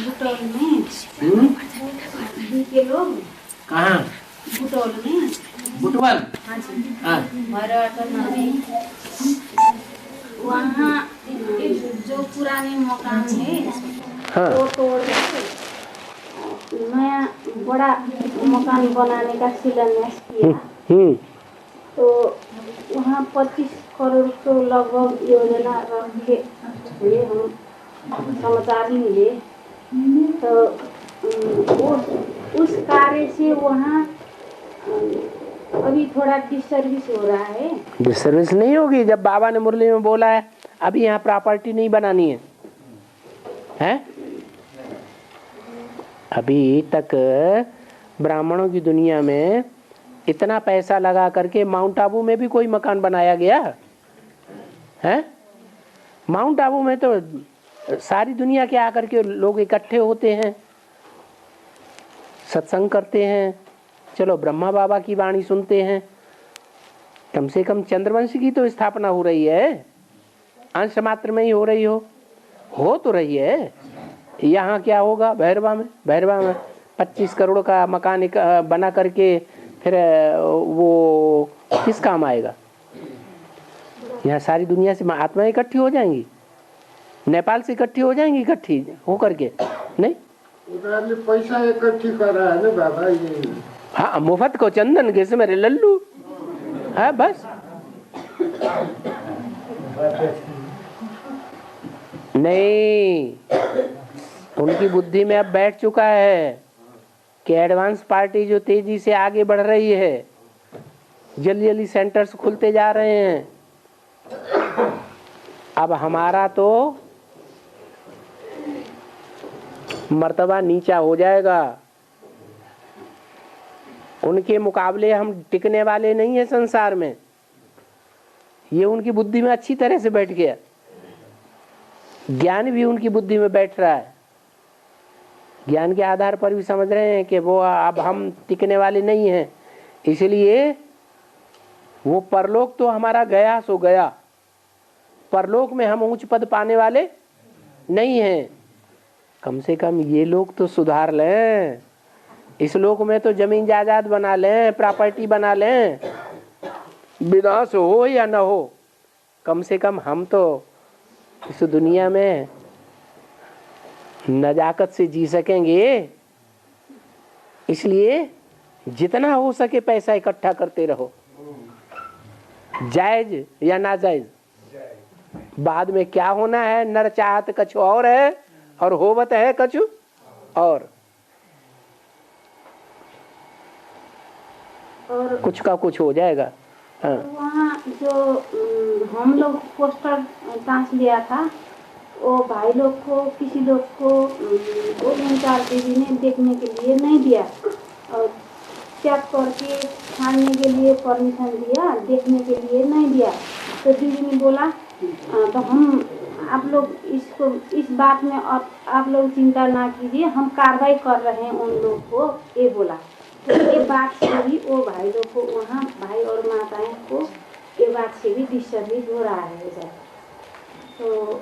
बुटौल में के लोग कहाँ? बुटौल में बुटवल? हाँ जी हाँ। में वहाँ जो पुराने मकान है हाँ। वो तोड़ के नया बड़ा मकान बनाने का शिलान्यास किया। तो वहाँ 25 करोड़ तो लगभग योजना रखे हुए हम समाचार मिले। तो उस कार्य से वहाँ अभी थोड़ा डिस्टर्बिस हो रहा है। डिस्टर्बेंस नहीं होगी जब बाबा ने मुरली में बोला है अभी यहाँ प्रॉपर्टी नहीं बनानी है, हैं? अभी तक ब्राह्मणों की दुनिया में इतना पैसा लगा करके माउंट आबू में भी कोई मकान बनाया गया है? माउंट आबू में तो सारी दुनिया के आकर के लोग इकट्ठे होते हैं, सत्संग करते हैं, चलो ब्रह्मा बाबा की वाणी सुनते हैं। कम से कम चंद्रवंशी की तो स्थापना हो रही है, अंश मात्र में ही हो रही हो तो रही है। यहाँ क्या होगा? भैरवा में 25 करोड़ का मकान बना करके फिर वो किस काम आएगा? यहाँ सारी दुनिया से आत्माएं इकट्ठी हो जाएंगी, नेपाल से इकट्ठी हो जाएंगी, इकट्ठी हो करके नहीं। पैसा इकट्ठी कर रहा है ना बाबा ये। हाँ, मुफ्त को चंदन किस मेरे लल्लू है बस। नहीं, उनकी बुद्धि में अब बैठ चुका है कि एडवांस पार्टी जो तेजी से आगे बढ़ रही है, जल्दी जल्दी सेंटर्स खुलते जा रहे हैं। अब हमारा तो मर्तबा नीचा हो जाएगा, उनके मुकाबले हम टिकने वाले नहीं है संसार में। ये उनकी बुद्धि में अच्छी तरह से बैठ गया, ज्ञान भी उनकी बुद्धि में बैठ रहा है। ज्ञान के आधार पर भी समझ रहे हैं कि वो अब हम टिकने वाले नहीं हैं, इसलिए वो परलोक तो हमारा गया सो गया, परलोक में हम उच्च पद पाने वाले नहीं हैं। कम से कम ये लोग तो सुधार लें, इस लोक में तो जमीन जायदाद बना लें, प्रॉपर्टी बना लें, विनाश हो या न हो, कम से कम हम तो इस दुनिया में नजाकत से जी सकेंगे। इसलिए जितना हो सके पैसा इकट्ठा करते रहो, जायज या नाजायज। बाद में क्या होना है, नर चाहत कछु और है और होवत है कछु और कुछ का कुछ हो जाएगा। हाँ। वहाँ जो हम लोग पोस्टर टांस लिया था, वो भाई लोग को, किसी लोग को वो इंचार्ज दीदी ने देखने के लिए नहीं दिया और चेक करके छानने के लिए परमिशन दिया, देखने के लिए नहीं दिया। तो दीदी ने बोला तो हम आप लोग इसको इस बात में आप लोग चिंता ना कीजिए, हम कार्रवाई कर रहे हैं उन लोग को, ये बोला। तो ये बात से भी वो भाई लोग को, वहाँ भाई और माताएं को ये बात से भी डिस्टर्बिस हो रहा है इधर। तो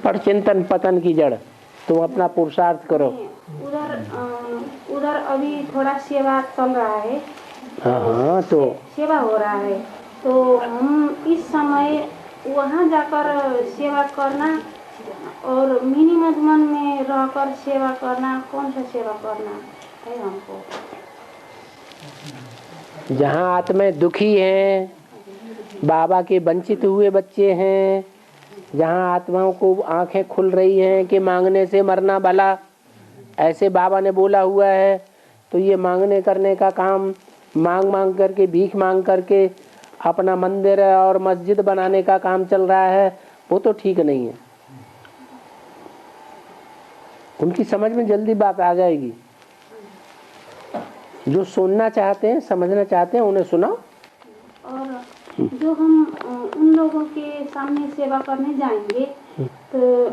पर चिंतन पतन की जड़, तुम अपना पुरुषार्थ करो। उधर अभी थोड़ा सेवा चल रहा है। हाँ, तो सेवा हो रहा है, तो हम इस समय वहाँ जाकर सेवा करना और मिनी मधुबन में रहकर सेवा करना, कौन सा सेवा करना है हमको? जहाँ आत्माएं दुखी हैं, बाबा के वंचित हुए बच्चे हैं, जहाँ आत्माओं को आंखें खुल रही हैं कि मांगने से मरना भला, ऐसे बाबा ने बोला हुआ है। तो ये मांगने करने का काम, मांग करके, भीख मांग करके अपना मंदिर और मस्जिद बनाने का काम चल रहा है, वो तो ठीक नहीं है। उनकी समझ में जल्दी बात आ जाएगी। जो सुनना चाहते हैं, समझना चाहते हैं, उन्हें सुनाओ। और जो हम उन लोगों के सामने सेवा करने जाएंगे, तो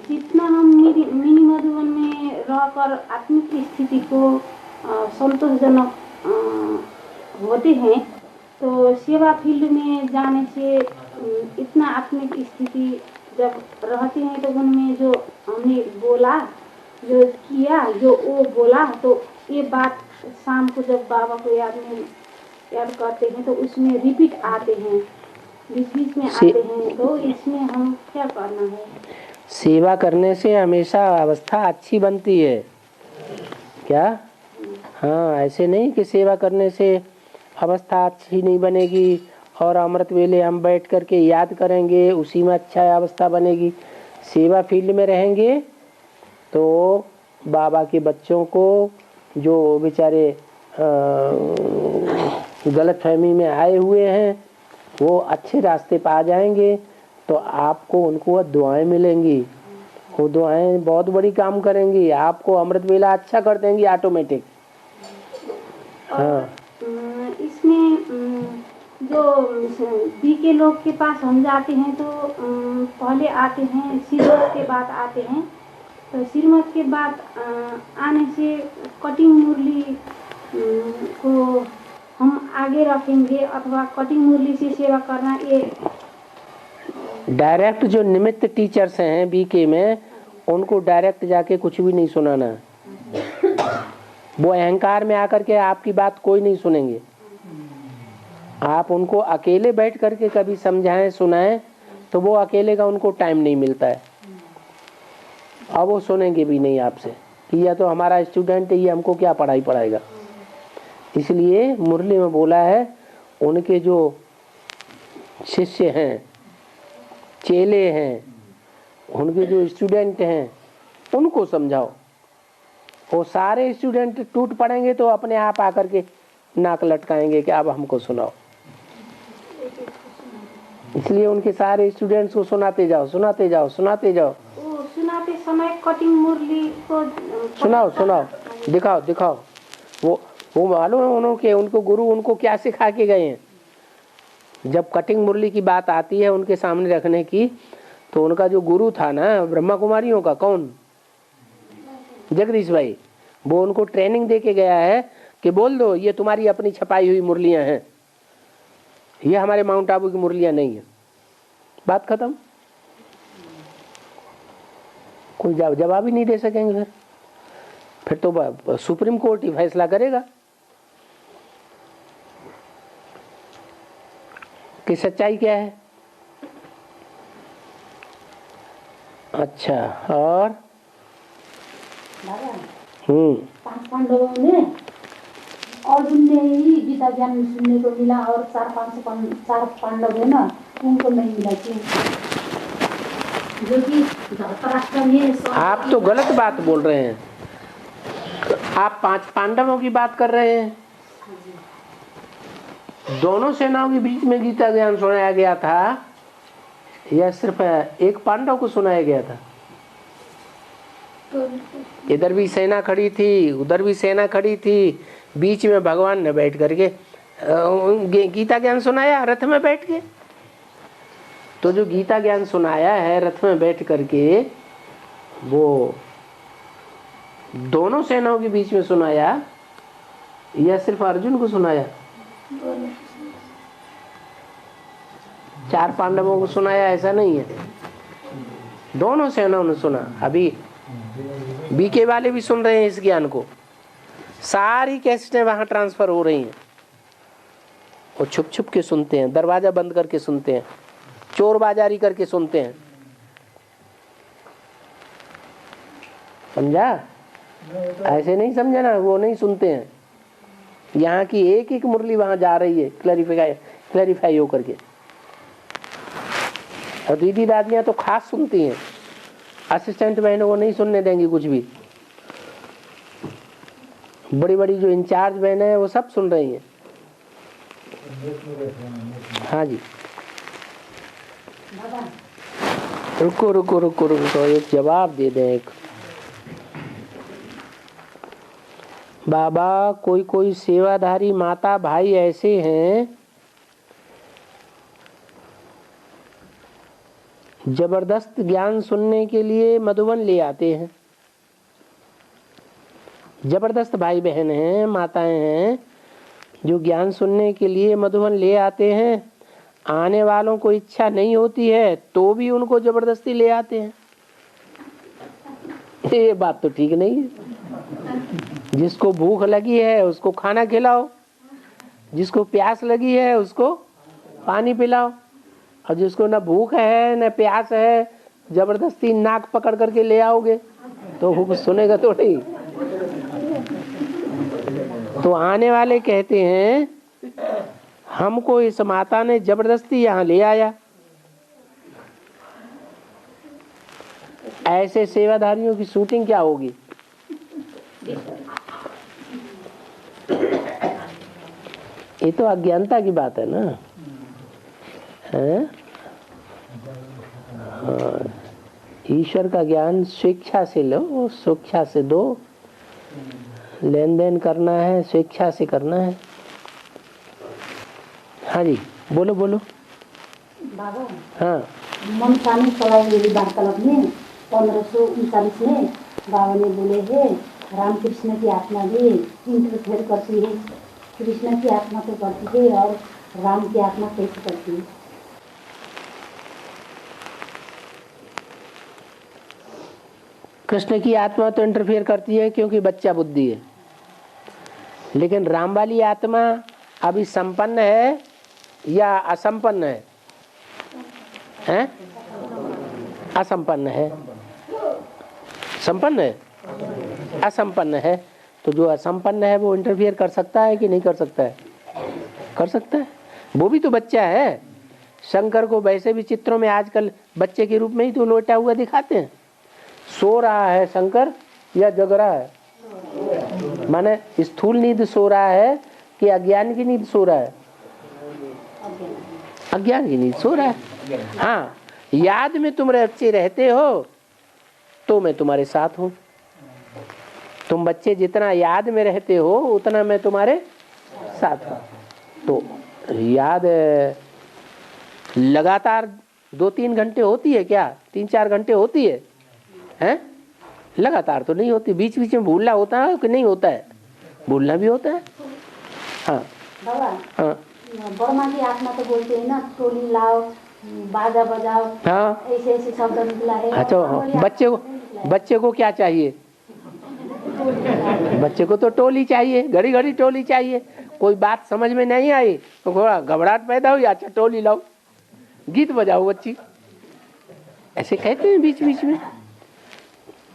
जितना हम मिनी मधुबन में रहकर आत्मिक स्थिति को संतोषजनक होते हैं, तो सेवा फील्ड में जाने से इतना आत्मिक स्थिति जब रहते हैं तो उनमें जो हमने बोला, जो किया, जो वो बोला, तो ये बात शाम को जब बाबा को याद करते हैं तो उसमें रिपीट आते हैं, बीच बीच में आते हैं। तो इसमें हम क्या करना है? सेवा करने से हमेशा अवस्था अच्छी बनती है क्या? हाँ, ऐसे नहीं कि सेवा करने से अवस्था अच्छी नहीं बनेगी और अमृत वेले हम बैठ करके याद करेंगे उसी में अच्छा अवस्था बनेगी। सेवा फील्ड में रहेंगे तो बाबा के बच्चों को जो बेचारे गलतफहमी में आए हुए हैं वो अच्छे रास्ते पर आ जाएंगे, तो आपको उनको दुआएं मिलेंगी। वो दुआएं बहुत बड़ी काम करेंगी, आपको अमृत वेला अच्छा कर देंगी ऑटोमेटिक। हाँ, इसमें जो बी के लोग के पास हम जाते हैं तो पहले आते हैं, श्रीमत के बाद आते हैं। तो श्रीमत के बाद आने से कटिंग मुरली को हम आगे रखेंगे अथवा कटिंग मुरली से सेवा करना, ये डायरेक्ट जो निमित्त टीचर्स हैं बीके में, उनको डायरेक्ट जाके कुछ भी नहीं सुनाना। वो अहंकार में आकर के आपकी बात कोई नहीं सुनेंगे। आप उनको अकेले बैठ करके कभी समझाएं सुनाएं तो वो अकेले का उनको टाइम नहीं मिलता है, और वो सुनेंगे भी नहीं आपसे कि यह तो हमारा स्टूडेंट है, ये हमको क्या पढ़ाई पढ़ाएगा। इसलिए मुरली में बोला है उनके जो शिष्य हैं, चेले हैं, उनके जो स्टूडेंट हैं उनको समझाओ। वो सारे स्टूडेंट टूट पड़ेंगे तो अपने आप आकर के नाक लटकाएंगे कि अब हमको सुनाओ। इसलिए उनके सारे स्टूडेंट्स को सुनाते जाओ, सुनाते जाओ, सुनाते जाओ। वो सुनाते समय कटिंग मुरली को सुनाओ, सुनाओ, दिखाओ, दिखाओ। वो मालूम है उन्होंने, उनको गुरु उनको क्या सिखा के गए हैं। जब कटिंग मुरली की बात आती है उनके सामने रखने की, तो उनका जो गुरु था ना ब्रह्मा कुमारियों का, कौन? जगदीश भाई। वो उनको ट्रेनिंग दे के गया है कि बोल दो ये तुम्हारी अपनी छपाई हुई मुरलियां हैं, ये हमारे माउंट आबू की मुरलियां नहीं है। बात खत्म। कोई जवाब ही नहीं दे सकेंगे। फिर तो सुप्रीम कोर्ट ही फैसला करेगा कि सच्चाई क्या है। अच्छा, और 5 पांडवों में अर्जुन ने ही गीता ज्ञान सुनने को मिला और 4 पांडव है ना, उनको नहीं मिला। जो कि धृतराष्ट्र में आप तो गलत बात बोल रहे हैं। आप 5 पांडवों की बात कर रहे हैं। दोनों सेनाओं के बीच में गीता ज्ञान सुनाया गया था या सिर्फ एक पांडव को सुनाया गया था? इधर भी सेना खड़ी थी, उधर भी सेना खड़ी थी, बीच में भगवान ने बैठ करके गीता ज्ञान सुनाया रथ में बैठ के। तो जो गीता ज्ञान सुनाया है रथ में बैठ करके, वो दोनों सेनाओं के बीच में सुनाया या सिर्फ अर्जुन को सुनाया? 4 पांडवों को सुनाया ऐसा नहीं है, दोनों सेनाओं ने सुना। अभी बीके वाले भी सुन रहे हैं इस ज्ञान को। सारी कैसेटें वहां ट्रांसफर हो रही हैं। वो छुप छुप के सुनते हैं, दरवाजा बंद करके सुनते हैं, चोर बाजारी करके सुनते हैं। समझा? ऐसे नहीं समझा ना, वो नहीं सुनते हैं। यहाँ की एक एक मुरली वहां जा रही है क्लैरिफाई होकर के। और दीदी दादियां तो खास सुनती हैं, असिस्टेंट बहनों को नहीं सुनने देंगी कुछ भी। बड़ी बड़ी जो इंचार्ज बहनें हैं वो सब सुन रही हैं। हाँ जी, रुको रुको रुको रुको, एक जवाब दे दें। एक बाबा, कोई कोई सेवाधारी माता भाई ऐसे हैं जबरदस्त ज्ञान सुनने के लिए मधुबन ले आते हैं। जबरदस्त भाई बहन हैं, माताएं हैं जो ज्ञान सुनने के लिए मधुबन ले आते हैं, आने वालों को इच्छा नहीं होती है तो भी उनको जबरदस्ती ले आते हैं। ये बात तो ठीक नहीं है। जिसको भूख लगी है उसको खाना खिलाओ, जिसको प्यास लगी है उसको पानी पिलाओ, और जिसको न भूख है न प्यास है जबरदस्ती नाक पकड़ करके ले आओगे तो वो सुनेगा तो नहीं। तो आने वाले कहते हैं हमको इस माता ने जबरदस्ती यहाँ ले आया। ऐसे सेवाधारियों की शूटिंग क्या होगी? ये तो अज्ञानता की बात है ना। है? ईश्वर का ज्ञान स्वेच्छा से लो, स्वेच्छा से दो। लेन देन करना है स्वेच्छा से करना है। हाँ जी, बोलो बोलो। बाबा, हाँ, मन सानी चलाई मेरी वार्तालाप में 1539 में बाबा ने बोले है रामकृष्ण की आत्मा भी इंटरफेयर करती है। कृष्ण की आत्मा तो करती है और राम की आत्मा कैसे करती है? कृष्ण की आत्मा तो इंटरफेयर करती है क्योंकि बच्चा बुद्धि है, लेकिन राम वाली आत्मा अभी संपन्न है या असंपन्न है? हैं? असंपन्न है। संपन्न है? असंपन्न है। तो जो असंपन्न है वो इंटरफेयर कर सकता है कि नहीं कर सकता है? कर सकता है। वो भी तो बच्चा है। शंकर को वैसे भी चित्रों में आजकल बच्चे के रूप में ही तो लोटा हुआ दिखाते हैं। सो रहा है शंकर या जग रहा है? माने स्थूल नींद सो रहा है कि अज्ञान की नींद सो रहा है? अज्ञान की नींद सो रहा है। हाँ, याद में तुम बच्चे रहते हो तो मैं तुम्हारे साथ हूँ। तुम बच्चे जितना याद में रहते हो उतना मैं तुम्हारे साथ हूँ। तो याद लगातार 2-3 घंटे होती है क्या? 3-4 घंटे होती है? हैं? लगातार तो नहीं होती। बीच बीच में भूलना होता है कि नहीं होता है? भूलना भी होता है। हाँ बाबा, हाँ बर्मा की आत्मा तो बोलते हैं ना, टोली लाओ, बाजा बजाओ, हाँ। ऐसे ऐसे शब्द निकला है। अच्छा, बच्चे को क्या चाहिए? बच्चे को तो टोली चाहिए, घड़ी घड़ी टोली चाहिए। कोई बात समझ में नहीं आई तो थोड़ा घबराहट पैदा हुई, अच्छा टोली लाओ, गीत बजाओ बच्ची, ऐसे कहते हैं बीच बीच में।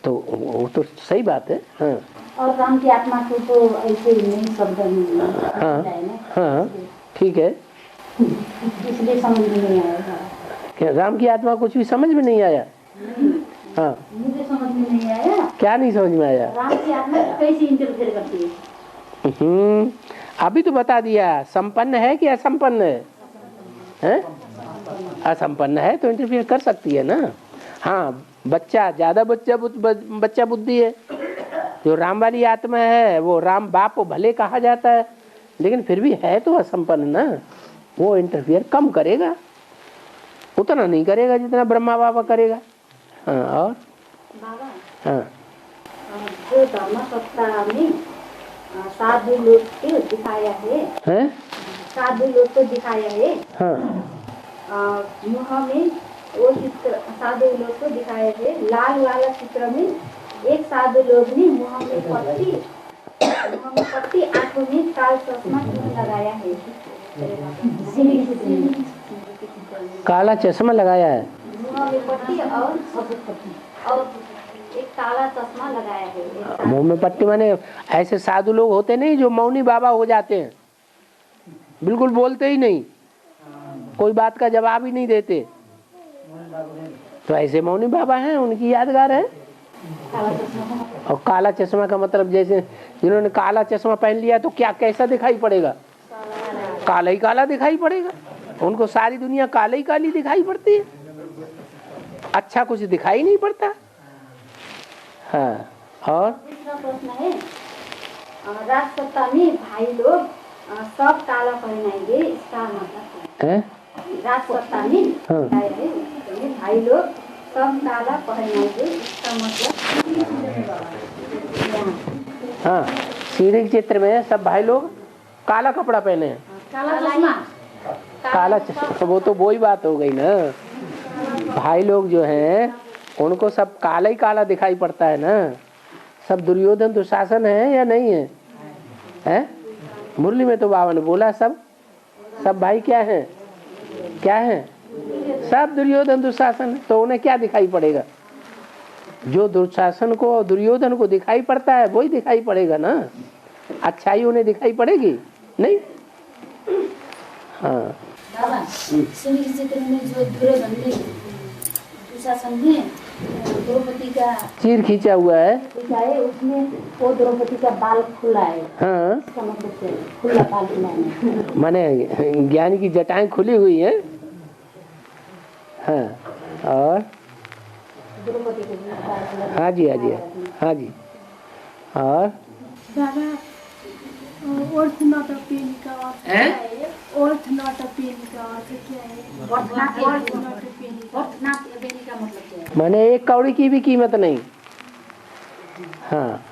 तो वो तो सही बात है। हाँ और राम की आत्मा को तो ऐसे नहीं शब्द हाँ हाँ, ठीक है। इसलिए समझ में नहीं आया। क्या राम की आत्मा कुछ भी समझ में नहीं आया? हाँ, मुझे समझ में नहीं आया। क्या नहीं समझ में आया? राम की आत्मा कैसे इंटरफेयर करती है? अभी तो बता दिया, संपन्न है कि असंपन्न है? हैं? असंपन्न है तो इंटरफेयर कर सकती है ना। हाँ, बच्चा ज्यादा बच्चा बुद्धि है। जो राम वाली आत्मा है वो राम बाप भले कहा जाता है, लेकिन फिर भी है तो असंपन्न ना। वो इंटरफेयर कम करेगा, उतना नहीं करेगा जितना ब्रह्मा बाबा करेगा। हाँ, और बाबा, हाँ, जो धर्म सत्ता में साधु लोग को दिखाया है, हैं? साधु लोग को दिखाया है। हाँ, मुँह में वो चित्र साधु लोग को दिखाया है। लाल वाला चित्र में एक साधु लोग ने मुँह में पट्टी, आंखों में काल चश्मा लगाया है। काला चश्मा लगाया है, मुँह में पट्टी और एक काला चश्मा लगाया है। मुंह में पट्टी। माने ऐसे साधु लोग होते नहीं जो मौनी बाबा हो जाते हैं, बिल्कुल बोलते ही नहीं, कोई बात का जवाब ही नहीं देते। तो ऐसे मौनी बाबा हैं, उनकी यादगार है। और काला चश्मा का मतलब जैसे जिन्होंने काला चश्मा पहन लिया तो क्या कैसा दिखाई पड़ेगा? काला ही काला दिखाई पड़ेगा। उनको सारी दुनिया काला ही काली दिखाई पड़ती है, अच्छा कुछ दिखाई नहीं पड़ता। हाँ, और दूसरा प्रश्न है, राजसत्ता में भाई लोग सब काला पहनाएंगे, इसका मतलब है? राजसत्ता में हाँ। भाई लोग सब काला पहनाएंगे, इसका मतलब? हाँ, सीढ़ी के चित्र में सब भाई लोग काला कपड़ा पहने हैं, काला चश्मा, वो तो वही बात हो गई ना। भाई लोग जो हैं उनको सब काला ही काला दिखाई पड़ता है ना। सब दुर्योधन दुशासन है या नहीं है? हैं? मुरली में तो बाबा ने बोला सब भाई क्या है, क्या है? सब दुर्योधन दुशासन। तो उन्हें क्या दिखाई पड़ेगा? जो दुशासन को दुर्योधन को दिखाई पड़ता है वही दिखाई पड़ेगा ना। अच्छाई उन्हें दिखाई पड़ेगी नहीं। हाँ बाबा सुनील चित्र में जो दुर्योधन ने दुशासन ने द्रौपदी का चीर खींचा हुआ है, उसमें वो द्रौपदी का बाल खुला है। हाँ इसका मतलब क्या है? खुला बाल खुला है माने ज्ञान की जटाएं खुली हुई हैं। हाँ और द्रौपदी के बाल खुला है। हाँ जी हाँ जी हाँ जी। और दादा अर्थ नॉट अ पेन का अर्थ क्या है? अर्थ नॉट अ पेन का अर्थ क्या है? अर्थ नॉट अ पेन का मतलब क्या है? माने एक कौड़ी की भी कीमत नहीं। हाँ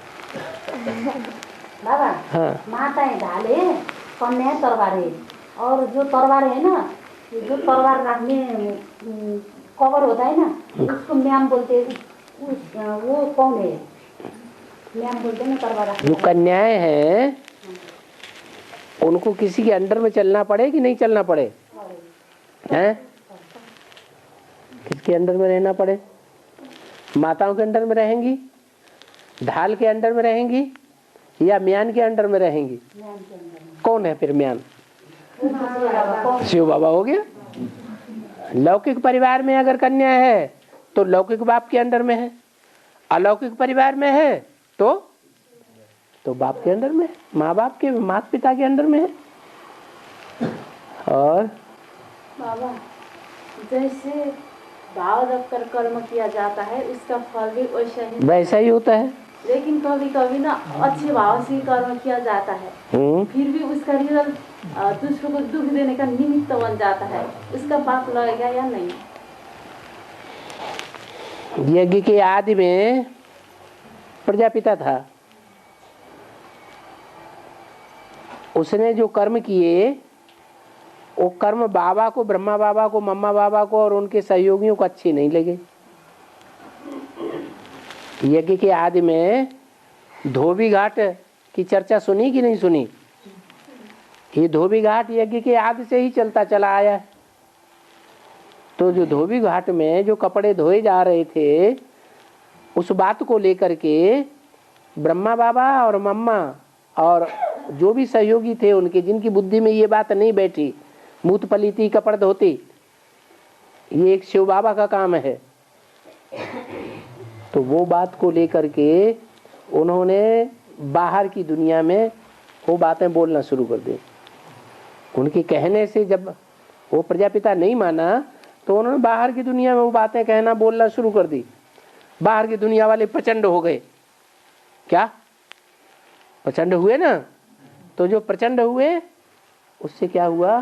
बाबा हाँ माता है ढाल है, कन्या है तलवार है, और जो तलवार है ना, जो तलवार रखने कवर होता है ना, उसको मैम बोलते हैं। वो कौन है? मैम बोलते हैं ना तलवार रखने। जो कन्याएं हैं उनको किसी के अंडर में चलना पड़े कि नहीं चलना पड़े? हैं? किसके अंडर में रहना पड़े? माताओं के अंडर में रहेंगी, ढाल के अंडर में रहेंगी या म्यान के अंडर में रहेंगी? कौन है फिर म्यान? शिव बाबा हो गया। लौकिक परिवार में अगर कन्या है तो लौकिक बाप के अंडर में है, अलौकिक परिवार में है तो बाप के अंडर में है, माँ बाप के माता पिता के अंडर में है। और बाबा जैसे भाव रखकर कर्म किया जाता है उसका फल भी वैसा ही होता है। लेकिन कभी कभी ना अच्छे भाव से कर्म किया जाता है, फिर भी उसका रिजल्ट दूसरों को दुख देने का निमित्त बन जाता है, उसका पाप लगेगा या नहीं? यज्ञ के आदि में प्रजापिता था, उसने जो कर्म किए वो कर्म बाबा को, ब्रह्मा बाबा को, मम्मा बाबा को और उनके सहयोगियों को अच्छे नहीं लगे। यज्ञ के आदि में धोबी घाट की चर्चा सुनी कि नहीं सुनी? ये धोबी घाट यज्ञ के आदि से ही चलता चला आया है। तो जो धोबी घाट में जो कपड़े धोए जा रहे थे उस बात को लेकर के ब्रह्मा बाबा और मम्मा और जो भी सहयोगी थे उनके, जिनकी बुद्धि में ये बात नहीं बैठी, मूत पलीती कपड़ धोती, ये एक शिव बाबा का काम है। तो वो बात को लेकर के उन्होंने बाहर की दुनिया में वो बातें बोलना शुरू कर दी। उनके कहने से जब वो प्रजापिता नहीं माना तो उन्होंने बाहर की दुनिया में वो बातें कहना बोलना शुरू कर दी। बाहर की दुनिया वाले प्रचंड हो गए। क्या प्रचंड हुए ना? तो जो प्रचंड हुए उससे क्या हुआ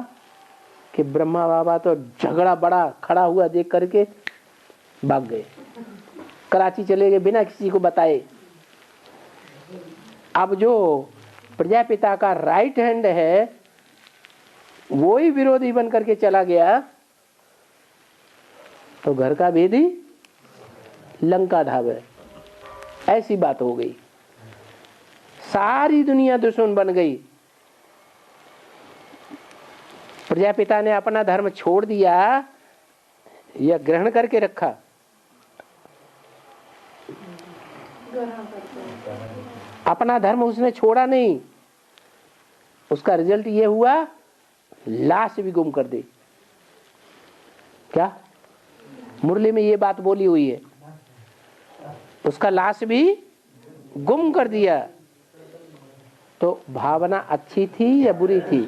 कि ब्रह्मा बाबा तो झगड़ा बड़ा खड़ा हुआ देख करके भाग गए, कराची चले गए बिना किसी को बताए। अब जो प्रजापिता का राइट हैंड है वो ही विरोधी बन करके चला गया तो घर का भेदी लंका ढाबे, ऐसी बात हो गई। सारी दुनिया दुश्मन बन गई। प्रजापिता ने अपना धर्म छोड़ दिया या ग्रहण करके रखा? अपना धर्म उसने छोड़ा नहीं। उसका रिजल्ट ये हुआ लाश भी गुम कर दी। क्या मुरली में ये बात बोली हुई है? उसका लाश भी गुम कर दिया। तो भावना अच्छी थी या बुरी थी?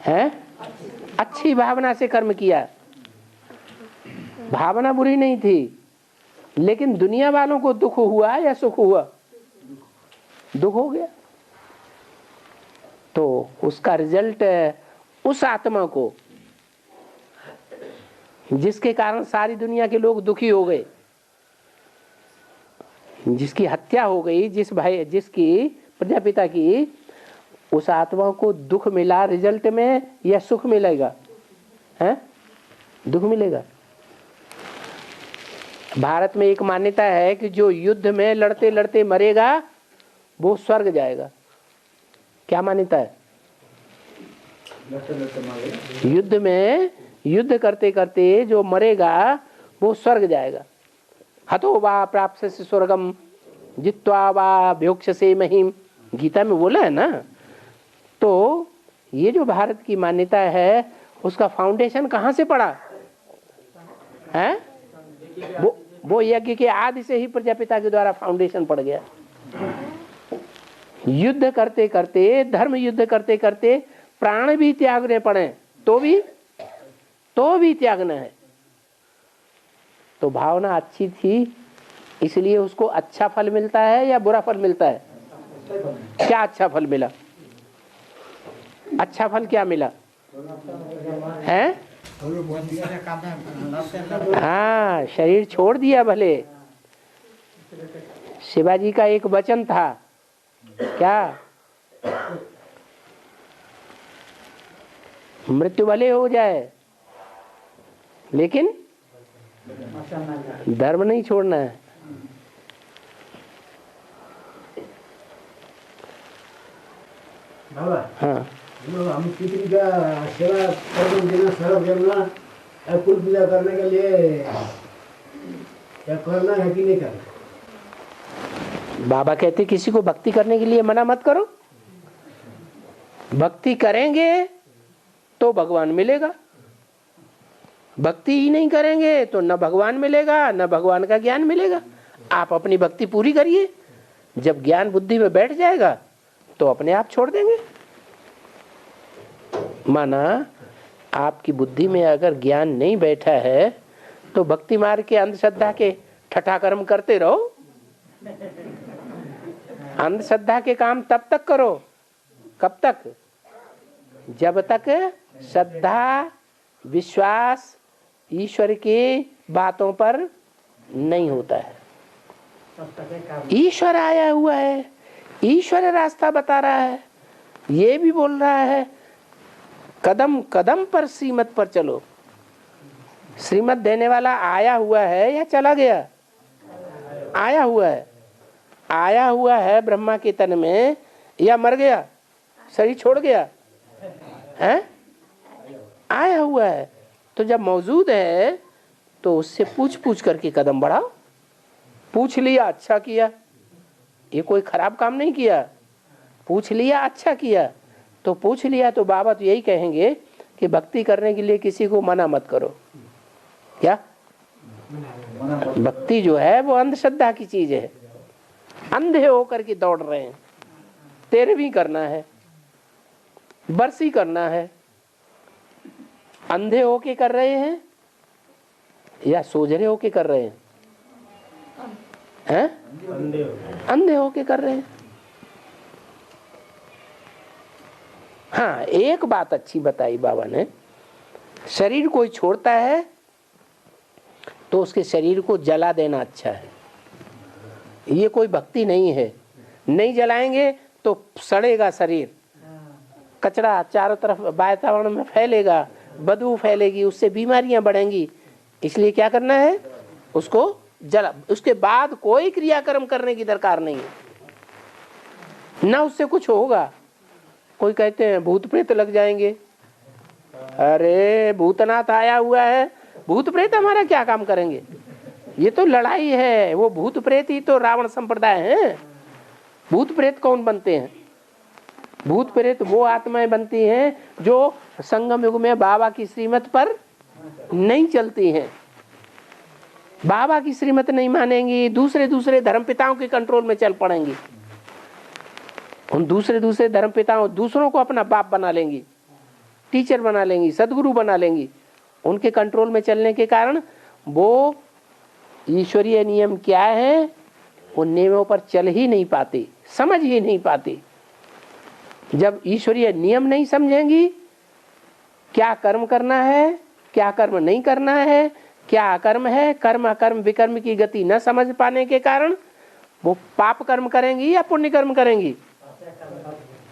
हैं? अच्छी भावना से कर्म किया, भावना बुरी नहीं थी। लेकिन दुनिया वालों को दुख हुआ या सुख हुआ? दुख हो गया। तो उसका रिजल्ट उस आत्मा को जिसके कारण सारी दुनिया के लोग दुखी हो गए, जिसकी हत्या हो गई, जिसकी प्रजापिता की उस आत्मा को दुख मिला रिजल्ट में या सुख मिलेगा? हैं? दुख मिलेगा। भारत में एक मान्यता है कि जो युद्ध में लड़ते लड़ते मरेगा वो स्वर्ग जाएगा। क्या मान्यता है? युद्ध में युद्ध करते करते जो मरेगा वो स्वर्ग जाएगा। हतो वा प्राप्स्यसि स्वर्गम जित्वा वा भोक्ष्यसे महीम, गीता में बोला है ना। तो ये जो भारत की मान्यता है उसका फाउंडेशन कहाँ से पड़ा है? वो यज्ञ के आदि से ही प्रजापिता के द्वारा फाउंडेशन पड़ गया। युद्ध करते करते, धर्म युद्ध करते करते प्राण भी त्यागने पड़े तो भी त्यागना है। तो भावना अच्छी थी इसलिए उसको अच्छा फल मिलता है या बुरा फल मिलता है? क्या अच्छा फल मिला? अच्छा फल क्या मिला है? हाँ, शरीर छोड़ दिया भले। शिवाजी का एक वचन था, क्या? मृत्यु भले हो जाए लेकिन धर्म नहीं छोड़ना है। बाबा, हाँ, हम पितृ का सेवा करना, सर्व करना, कुल पूजा करने के लिए क्या करना है कि नहीं करना? बाबा कहते किसी को भक्ति करने के लिए मना मत करो। भक्ति करेंगे तो भगवान मिलेगा, भक्ति ही नहीं करेंगे तो न भगवान मिलेगा न भगवान का ज्ञान मिलेगा। आप अपनी भक्ति पूरी करिए, जब ज्ञान बुद्धि में बैठ जाएगा तो अपने आप छोड़ देंगे। माना आपकी बुद्धि में अगर ज्ञान नहीं बैठा है तो भक्ति मार्ग के अंधश्रद्धा के ठठा कर्म करते रहो। अंधश्रद्धा के काम तब तक करो, कब तक? जब तक श्रद्धा विश्वास ईश्वर की बातों पर नहीं होता है। ईश्वर आया हुआ है, ईश्वर रास्ता बता रहा है, ये भी बोल रहा है कदम कदम पर श्रीमत पर चलो। श्रीमत देने वाला आया हुआ है या चला गया? आया हुआ है। आया हुआ है ब्रह्मा के तन में या मर गया, शरीर छोड़ गया है? आया हुआ है। तो जब मौजूद है तो उससे पूछ पूछ करके कदम बढ़ाओ। पूछ लिया, अच्छा किया, ये कोई खराब काम नहीं किया। पूछ लिया, अच्छा किया। तो पूछ लिया तो बाबा तो यही कहेंगे कि भक्ति करने के लिए किसी को मना मत करो। क्या? भक्ति जो है वो अंधश्रद्धा की चीज है। अंधे होकर के दौड़ रहे हैं। तेरहवीं करना है, बरसी करना है। अंधे होके कर रहे हैं या सोझरे होके कर रहे हैं? अंधे होके कर रहे हैं। हाँ, एक बात अच्छी बताई बाबा ने, शरीर कोई छोड़ता है तो उसके शरीर को जला देना अच्छा है। ये कोई भक्ति नहीं है। नहीं जलाएंगे तो सड़ेगा शरीर, कचरा चारों तरफ वातावरण में फैलेगा, बदबू फैलेगी, उससे बीमारियां बढ़ेंगी। इसलिए क्या करना है? उसको जला। उसके बाद कोई क्रियाकर्म करने की दरकार नहीं है, ना उससे कुछ होगा। कोई कहते हैं भूत प्रेत लग जाएंगे। अरे भूतनाथ आया हुआ है, भूत प्रेत हमारा क्या काम करेंगे? ये तो लड़ाई है। वो भूत प्रेत ही तो रावण संप्रदाय है। भूत प्रेत कौन बनते हैं? भूत प्रेत वो आत्माएं बनती हैं जो संगम युग में बाबा की श्रीमत पर नहीं चलती हैं। बाबा की श्रीमत नहीं मानेंगी, दूसरे दूसरे धर्मपिताओं के कंट्रोल में चल पड़ेंगी। उन दूसरे दूसरे धर्मपिताओं दूसरों को अपना बाप बना लेंगी, टीचर बना लेंगी, सदगुरु बना लेंगी। उनके कंट्रोल में चलने के कारण वो ईश्वरीय नियम क्या है उन नियमों पर चल ही नहीं पाती, समझ ही नहीं पाती। जब ईश्वरीय नियम नहीं समझेंगी, क्या कर्म करना है क्या कर्म नहीं करना है, क्या अकर्म है, कर्म अकर्म विकर्म की गति न समझ पाने के कारण वो पाप कर्म करेंगी या पुण्य कर्म करेंगी?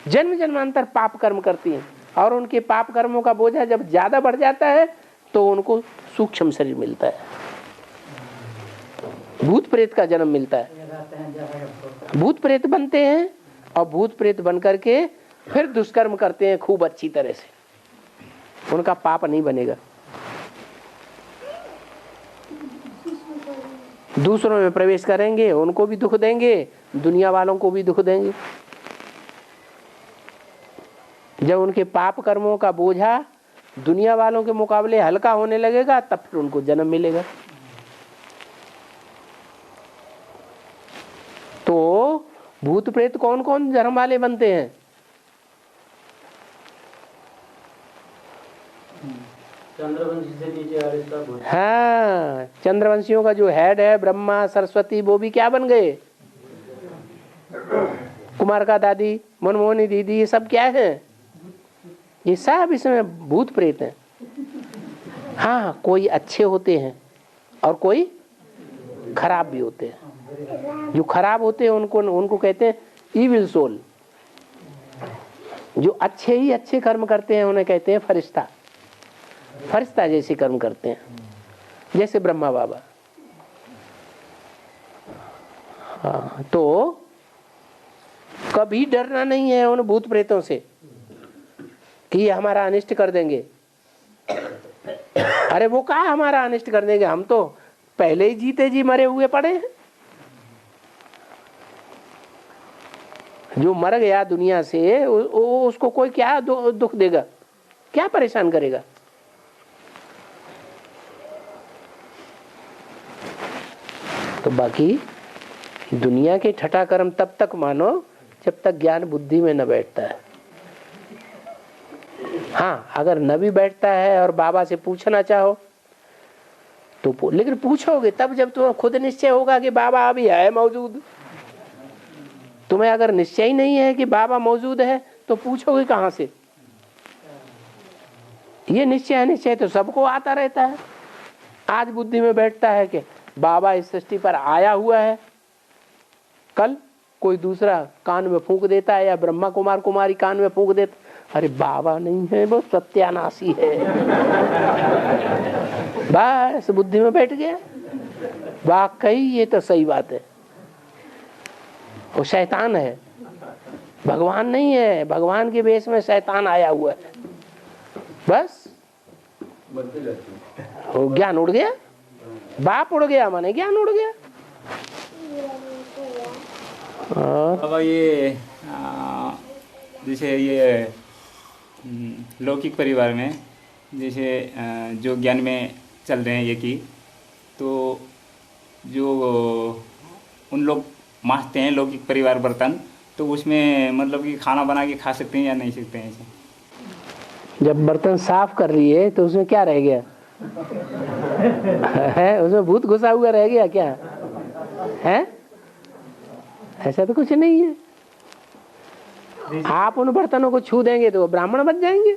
जन्म जन्मांतर पाप कर्म करती हैं, और उनके पाप कर्मों का बोझा जब ज्यादा बढ़ जाता है तो उनको सूक्ष्म शरीर मिलता है, भूत प्रेत का जन्म मिलता है। भूत प्रेत बनते हैं और भूत प्रेत बन करके फिर दुष्कर्म करते हैं खूब अच्छी तरह से, उनका पाप नहीं बनेगा। दूसरों में प्रवेश करेंगे, उनको भी दुख देंगे, दुनिया वालों को भी दुख देंगे। जब उनके पाप कर्मों का बोझा दुनिया वालों के मुकाबले हल्का होने लगेगा तब फिर उनको जन्म मिलेगा। तो भूत प्रेत कौन कौन जन्म वाले बनते हैं? चंद्रवंशी से नीचे वाले सब। हाँ, चंद्रवंशियों का जो हेड है ब्रह्मा सरस्वती, वो भी क्या बन गए? कुमार का दादी, मनमोहनी दीदी, ये सब क्या है? ये सब इसमें भूत प्रेत हैं। हाँ, कोई अच्छे होते हैं और कोई खराब भी होते हैं। जो खराब होते हैं उनको कहते हैं इविल सोल। जो अच्छे ही अच्छे कर्म करते हैं उन्हें कहते हैं फरिश्ता। फरिश्ता जैसे कर्म करते हैं, जैसे ब्रह्मा बाबा। हाँ, तो कभी डरना नहीं है उन भूत प्रेतों से कि ये हमारा अनिष्ट कर देंगे। अरे वो कहाँ हमारा अनिष्ट कर देंगे, हम तो पहले ही जीते जी मरे हुए पड़े हैं। जो मर गया दुनिया से उसको कोई क्या दुख देगा, क्या परेशान करेगा? तो बाकी दुनिया के ठटा कर्म तब तक मानो जब तक ज्ञान बुद्धि में न बैठता है। हाँ, अगर न भी बैठता है और बाबा से पूछना चाहो तो लेकिन पूछोगे तब जब तुम्हें खुद निश्चय होगा कि बाबा अभी है मौजूद। तुम्हें अगर निश्चय ही नहीं है कि बाबा मौजूद है तो पूछोगे कहां से? ये निश्चय तो सबको आता रहता है। आज बुद्धि में बैठता है कि बाबा इस सृष्टि पर आया हुआ है, कल कोई दूसरा कान में फूंक देता है या ब्रह्मा कुमार कुमारी कान में फूंक देता, अरे बाबा नहीं है, वो सत्यानाशी है। बस बुद्धि में बैठ गया। वाकई ये तो सही बात है, वो शैतान है, भगवान नहीं है। भगवान के वेश में शैतान आया हुआ है। बस वो ज्ञान उड़ गया, बाप उड़ गया माने ज्ञान उड़ गया। अब ये जैसे ये लौकिक परिवार में जैसे जो ज्ञान में चल रहे हैं ये कि तो जो उन लोग मांजते हैं लौकिक परिवार बर्तन, तो उसमें मतलब कि खाना बना के खा सकते हैं या नहीं सकते हैं ऐसे? जब बर्तन साफ कर रही है तो उसमें क्या रह गया है? उसमें भूत घुसा हुआ रह गया क्या है? ऐसा तो कुछ नहीं है। आप उन बर्तनों को छू देंगे तो वो ब्राह्मण बन जाएंगे।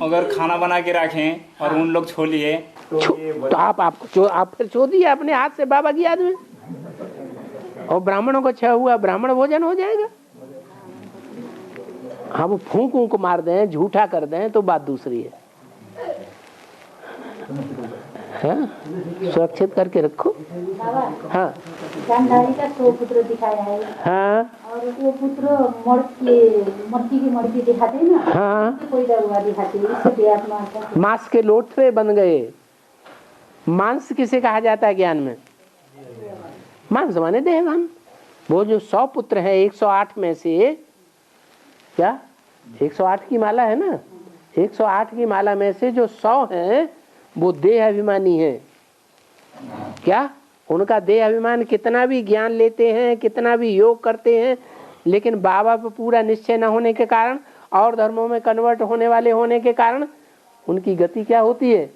अगर खाना बना के रखें और उन लोग छो लिए तो आप फिर छो दिए अपने हाथ से बाबा की याद में, और ब्राह्मणों को छा हुआ ब्राह्मण भोजन हो जाएगा। हाँ, वो फूंक ऊंक मार दें, झूठा कर दें तो बात दूसरी है। सुरक्षित करके रखो। हाँ, गांधारी का 100 पुत्र दिखाया है। हाँ, और वो पुत्र मटकी के मटकी दिखाते हैं ना। हाँ, कोई हुआ दिखाते हैं, इससे देहात्मा आता है। मांस के लोथड़े बन गए। मांस किसे कहा जाता है ज्ञान में? मांस माने देहवान। वो जो 100 पुत्र हैं 108 में से, क्या 108 की माला है ना, 108 की माला में से जो 100 हैं वो देह अभिमानी है। क्या उनका देह अभिमान कितना भी ज्ञान लेते हैं, कितना भी योग करते हैं, लेकिन बाबा पर पूरा निश्चय न होने के कारण और धर्मों में कन्वर्ट होने वाले होने के कारण उनकी गति क्या होती है?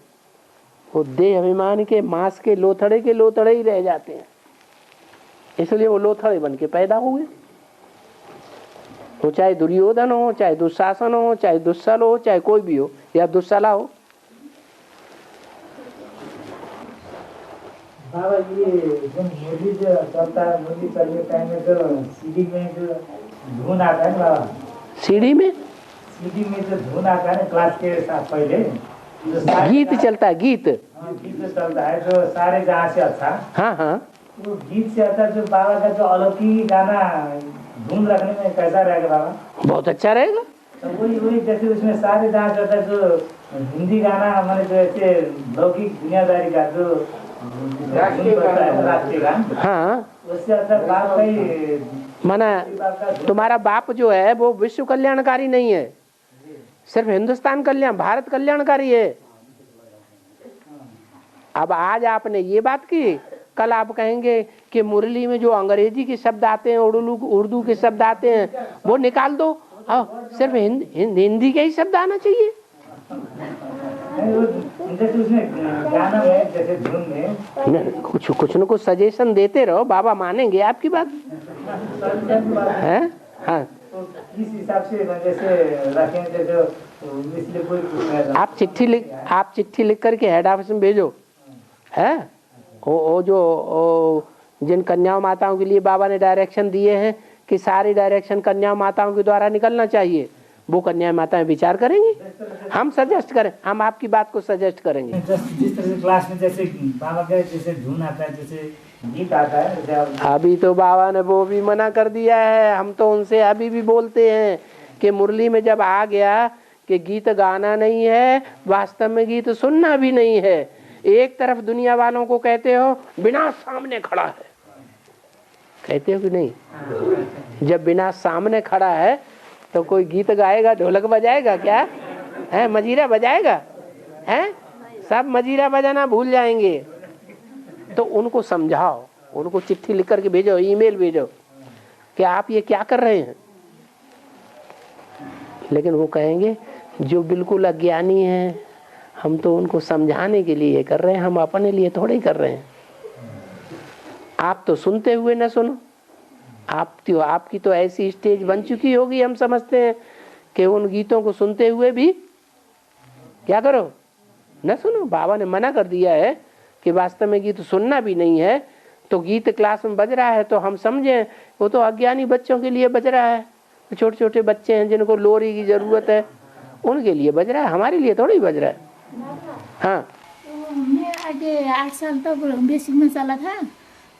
वो देह अभिमान के मांस के लोथड़े ही रह जाते हैं। इसलिए वो लोथड़े बन के पैदा हुए। वो चाहे दुर्योधन हो, चाहे दुशासन हो, चाहे दुस्सल हो, चाहे कोई भी हो, या दुस्सला हो। बाबा ये जो मोदी जो चलता है, मोदी चलने टाइम में जो सीडी में जो धुन आता है ना बाबा, सीढ़ी में सीडी में जो धुन आता है ना क्लास के साथ पहले जो सारे गीत चलता है, गीत। गीत जो चलता है जो सारे जहाँ से अच्छा, हाँ हाँ, वो गीत से अच्छा जो बाबा का जो अलौकिक गाना धुन रखने में कैसा रहेगा बाबा? बहुत अच्छा रहेगा। तो वही जैसे उसमें सारे जहाँ से अच्छा जो हिंदी गाना मैंने जो ऐसे लौकिक दुनियादारी का जो राष्ट्रीय गान, हाँ, उससे अच्छा बाप का ही माना तुम्हारा बाप जो है वो विश्व कल्याणकारी नहीं है, सिर्फ हिंदुस्तान कल्याण, भारत कल्याणकारी है। अब आज आपने ये बात की, कल आप कहेंगे कि मुरली में जो अंग्रेजी के शब्द आते हैं, उर्दू के शब्द आते हैं, वो निकाल दो, सिर्फ हिंदी के ही शब्द आना चाहिए। जैसे उसमें गाना में जैसे धुन में कुछ न कुछ सजेशन देते रहो, बाबा मानेंगे आपकी बात है। हाँ, तो किस हिसाब से जैसे रखें, जैसे इसलिए कोई पूछ रहा था। आप चिट्ठी लिख करके हेड ऑफिस में भेजो है। वो जो जिन कन्याओं माताओं के लिए बाबा ने डायरेक्शन दिए हैं कि सारी डायरेक्शन कन्याओं माताओं के द्वारा निकलना चाहिए, वो कन्या माताएं विचार करेंगी, हम सजेस्ट करें, हम आपकी बात को सजेस्ट करेंगे। जिस तरह से क्लास में जैसे बाबा का जैसे धुन आता है, जैसे गीत आता है, अभी तो बाबा ने वो भी मना कर दिया है। हम तो उनसे अभी भी बोलते हैं कि मुरली में जब आ गया कि गीत गाना नहीं है, वास्तव में गीत सुनना भी नहीं है। एक तरफ दुनिया वालों को कहते हो बिना सामने खड़ा है, कहते हो कि नहीं? जब बिना सामने खड़ा है तो कोई गीत गाएगा, ढोलक बजाएगा क्या है, मजीरा बजाएगा है? सब मजीरा बजाना भूल जाएंगे। तो उनको समझाओ, उनको चिट्ठी लिख करके भेजो, ईमेल भेजो कि आप ये क्या कर रहे हैं। लेकिन वो कहेंगे जो बिल्कुल अज्ञानी हैं, हम तो उनको समझाने के लिए कर रहे हैं, हम अपने लिए थोड़े ही कर रहे हैं। आप तो सुनते हुए न सुनो, आपकी तो ऐसी स्टेज बन चुकी होगी, हम समझते हैं कि उन गीतों को सुनते हुए भी क्या करो, न सुनो। बाबा ने मना कर दिया है कि वास्तव में गीत सुनना भी नहीं है। तो गीत क्लास में बज रहा है तो हम समझें वो तो अज्ञानी बच्चों के लिए बज रहा है, छोटे छोटे बच्चे हैं जिनको लोरी की जरूरत है, उनके लिए बज रहा है, हमारे लिए थोड़ी बज रहा है। हाँ, मैं आगे 8 साल तक बेसिक में चला था,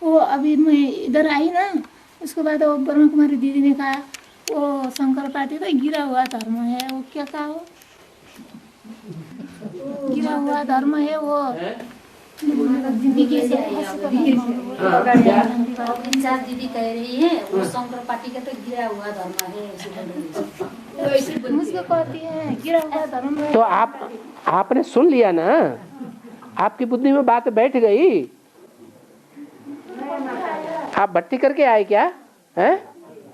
वो अभी मैं इधर आई ना, उसके बाद वो ब्रह्म कुमारी दीदी ने कहा वो शंकर पार्टी तो गिरा हुआ धर्म है। वो क्या कहा, वो गिरा हुआ धर्म है, वो दीदी कह रही है वो शंकर पार्टी का तो गिरा हुआ धर्म है, मुझको कहती है गिरा हुआ धर्म है। तो आपने सुन लिया ना, आपकी बुद्धि में बात बैठ गई। आप भट्टी करके आए क्या है?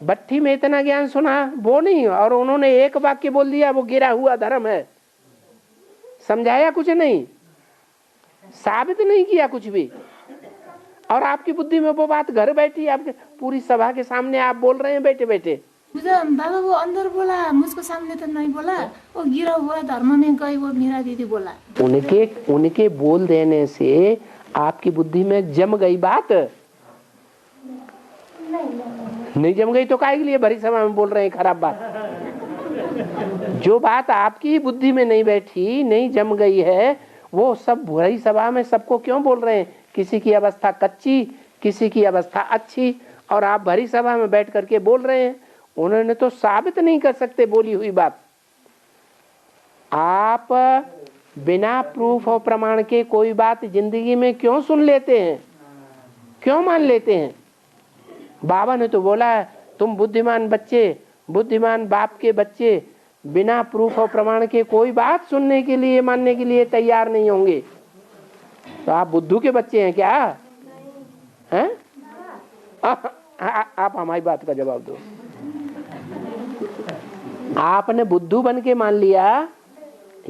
भट्टी में इतना ज्ञान सुना वो नहीं, और उन्होंने एक वाक्य बोल दिया वो गिरा हुआ धर्म है, समझाया कुछ नहीं, साबित नहीं किया कुछ भी। और आपकी बुद्धि में वो बात घर बैठी, आपके पूरी सभा के सामने आप बोल रहे हैं बैठे बैठे। मुझे बाबा वो अंदर बोला, मुझको सामने तो नहीं बोला, वो गिरा हुआ धर्म में गई, वो मीरा दीदी बोला। उनके बोल देने से आपकी बुद्धि में जम गई बात, नहीं जम गई तो काहे के लिए भरी सभा में बोल रहे हैं खराब बात। जो बात आपकी बुद्धि में नहीं बैठी, नहीं जम गई है, वो सब भरी सभा में सबको क्यों बोल रहे हैं? किसी की अवस्था कच्ची, किसी की अवस्था अच्छी, और आप भरी सभा में बैठ करके बोल रहे हैं। उन्होंने तो साबित नहीं कर सकते बोली हुई बात। आप बिना प्रूफ और प्रमाण के कोई बात जिंदगी में क्यों सुन लेते हैं, क्यों मान लेते हैं? बाबा ने तो बोला है तुम बुद्धिमान बच्चे, बुद्धिमान बाप के बच्चे बिना प्रूफ और प्रमाण के कोई बात सुनने के लिए, मानने के लिए तैयार नहीं होंगे। तो आप बुद्धू के बच्चे हैं क्या हैं? आप हमारी बात का जवाब दो। आपने बुद्धू बन के मान लिया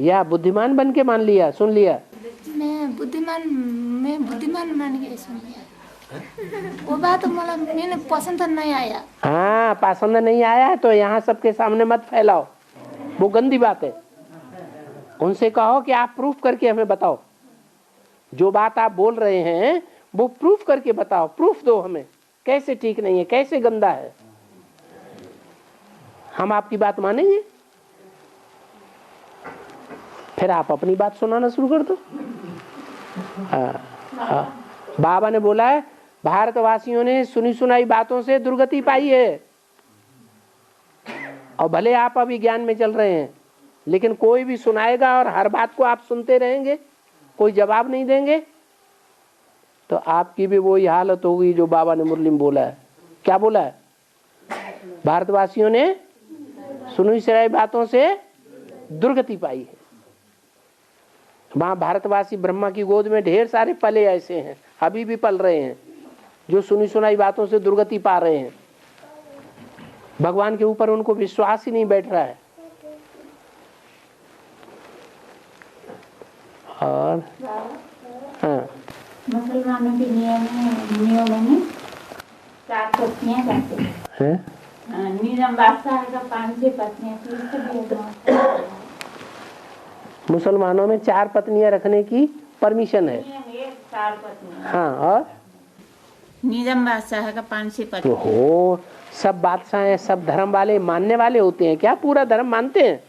या बुद्धिमान बन के मान लिया, सुन लिया? मैं बुद्धिमान मान के सुन लिया। वो बात मतलब मैंने पसंद नहीं आया। हाँ, पसंद नहीं आया तो यहाँ सबके सामने मत फैलाओ, वो गंदी बात है। उनसे कहो कि आप प्रूफ करके हमें बताओ, जो बात आप बोल रहे हैं वो प्रूफ करके बताओ, प्रूफ दो हमें, कैसे ठीक नहीं है, कैसे गंदा है। हम आपकी बात मानेंगे? फिर आप अपनी बात सुनाना शुरू कर दो। बाबा ने बोला है भारतवासियों ने सुनी सुनाई बातों से दुर्गति पाई है, और भले आप अभी ज्ञान में चल रहे हैं, लेकिन कोई भी सुनाएगा और हर बात को आप सुनते रहेंगे, कोई जवाब नहीं देंगे, तो आपकी भी वही हालत होगी जो बाबा ने मुरली में बोला है। क्या बोला है? भारतवासियों ने सुनी सुनाई बातों से दुर्गति पाई है। वहां भारतवासी ब्रह्मा की गोद में ढेर सारे पले ऐसे हैं, अभी भी पल रहे हैं, जो सुनी सुनाई बातों से दुर्गति पा रहे हैं। भगवान के ऊपर उनको विश्वास ही नहीं बैठ रहा है। और हाँ, मुसलमानों के नियमों में 4 पत्नियां करते हैं। निजाम बादशाह का 5-6 पत्नियां। मुसलमानों में 4 पत्नियां रखने की परमिशन है। 4 पत्नियां। हाँ, और निजाम बादशाह का 5-6 पत्नियां। हो, सब बादशाह हैं, सब धर्म वाले मानने वाले होते हैं क्या? पूरा धर्म मानते हैं?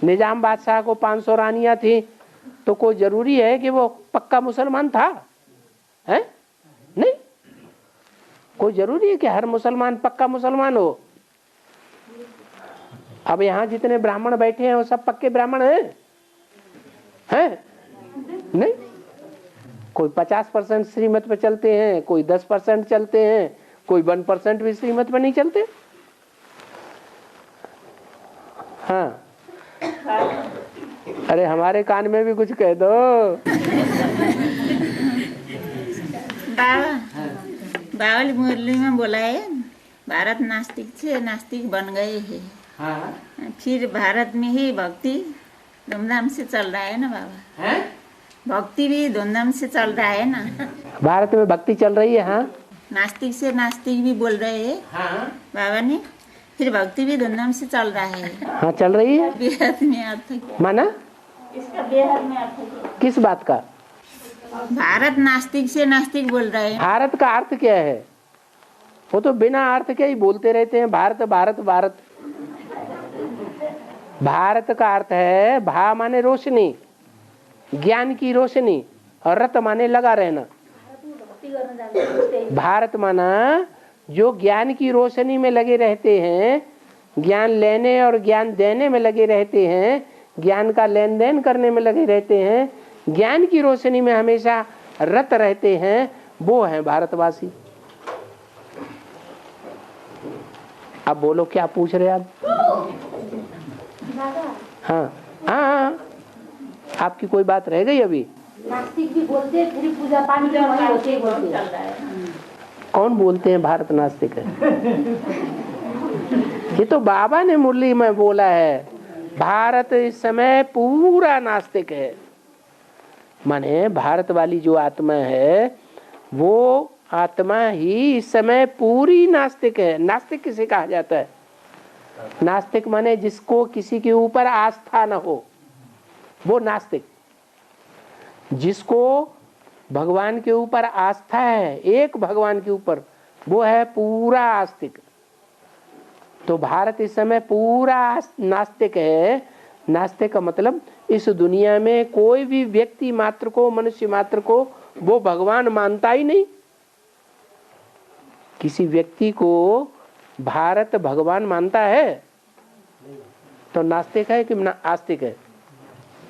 निजाम बादशाह को 500 रानियां थी, तो कोई जरूरी है कि वो पक्का मुसलमान था? है नहीं, कोई जरूरी है कि हर मुसलमान पक्का मुसलमान हो? अब यहाँ जितने ब्राह्मण बैठे हैं वो सब पक्के ब्राह्मण हैं? नहीं, कोई 50% श्रीमत पे चलते हैं, कोई 10% चलते हैं, कोई 1% भी श्रीमत पे नहीं चलते। हाँ, अरे हमारे कान में भी कुछ कह दो। बाबा मुरली में बोला है भारत नास्तिक से नास्तिक बन गए हैं। हाँ। फिर भारत में ही भक्ति धूमधाम से चल रहा है ना बाबा? है? भक्ति भी धूमधाम से चल रहा है ना? भारत में भक्ति चल रही है। हाँ, नास्तिक से नास्तिक भी बोल रहे हैं। हाँ। बाबा ने फिर भक्ति भी धूमधाम से चल रहा है। हाँ, चल रही है। बेहद में अर्थ क्या? माना इसका बेहद में अर्थ क्या? किस बात का? भारत नास्तिक से नास्तिक बोल रहे हैं। भारत का अर्थ क्या है? वो तो बिना अर्थ के ही बोलते रहते हैं, भारत भारत भारत। भारत का अर्थ है भा माने रोशनी, ज्ञान की रोशनी, और रत माने लगा रहना। भारत माना जो ज्ञान की रोशनी में लगे रहते हैं, ज्ञान लेने और ज्ञान देने में लगे रहते हैं, ज्ञान का लेन देन करने में लगे रहते हैं, ज्ञान की रोशनी में हमेशा रत रहते हैं, वो है भारतवासी। अब बोलो क्या पूछ रहे आप? हाँ, हाँ, आपकी कोई बात रह गई अभी? नास्तिक भी बोलते हैं, फिर पूजा पाठ भी वही होते ही बोलते हैं। कौन बोलते हैं भारत नास्तिक है? ये तो बाबा ने मुरली में बोला है, भारत इस समय पूरा नास्तिक है। माने भारत वाली जो आत्मा है वो आत्मा ही इस समय पूरी नास्तिक है। नास्तिक किसे कहा जाता है? नास्तिक माने जिसको किसी के ऊपर आस्था न हो, वो नास्तिक। जिसको भगवान के ऊपर आस्था है, एक भगवान के ऊपर, वो है पूरा आस्तिक। तो भारत इस समय पूरा नास्तिक है। नास्तिक का मतलब इस दुनिया में कोई भी व्यक्ति मात्र को, मनुष्य मात्र को वो भगवान मानता ही नहीं। किसी व्यक्ति को भारत भगवान मानता है तो नास्तिक है कि आस्तिक है?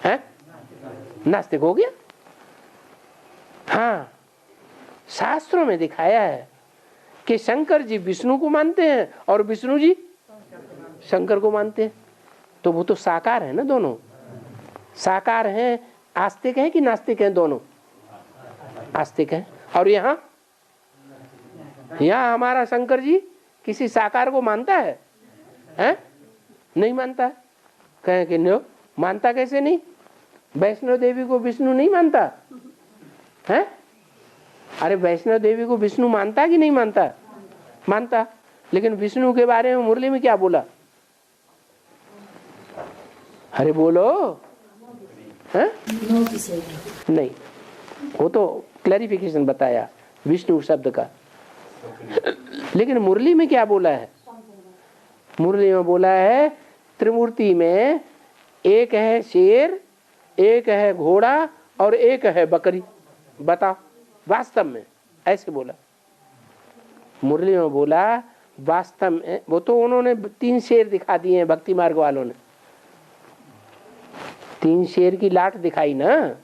हैं? नास्तिक हो गया। हाँ, शास्त्रों में दिखाया है कि शंकर जी विष्णु को मानते हैं और विष्णु जी शंकर को मानते हैं, तो वो तो साकार है ना, दोनों साकार हैं। आस्तिक है कि नास्तिक है? दोनों आस्तिक है। और यहाँ हमारा शंकर जी किसी साकार को मानता है? हैं? नहीं मानता है। कहें कि नो, मानता कैसे नहीं? वैष्णो देवी को विष्णु नहीं मानता है? अरे वैष्णो देवी को विष्णु मानता कि नहीं मानता? मानता। लेकिन विष्णु के बारे में मुरली में क्या बोला? अरे बोलो। है? नहीं, वो तो क्लैरिफिकेशन बताया विष्णु शब्द का। लेकिन मुरली में क्या बोला है? मुरली में बोला है त्रिमूर्ति में एक है शेर, एक है घोड़ा और एक है बकरी। बताओ वास्तव में ऐसे बोला। मुरली में बोला वास्तव में, वो तो उन्होंने 3 शेर दिखा दिए हैं भक्ति मार्ग वालों ने, 3 शेर की लाट दिखाई ना,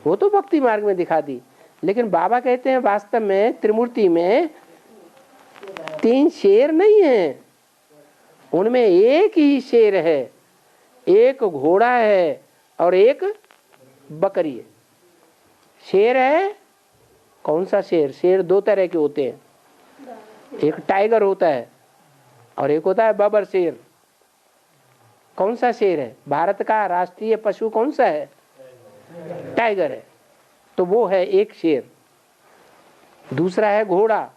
वो तो भक्ति मार्ग में दिखा दी। लेकिन बाबा कहते हैं वास्तव में त्रिमूर्ति में 3 शेर नहीं है, उनमें एक ही शेर है, एक घोड़ा है और एक बकरी है। शेर है, कौन सा शेर? शेर 2 तरह के होते हैं, एक टाइगर होता है और एक होता है बबर शेर। कौन सा शेर है? भारत का राष्ट्रीय पशु कौन सा है? टाइगर है, तो वो है एक शेर। दूसरा है घोड़ा,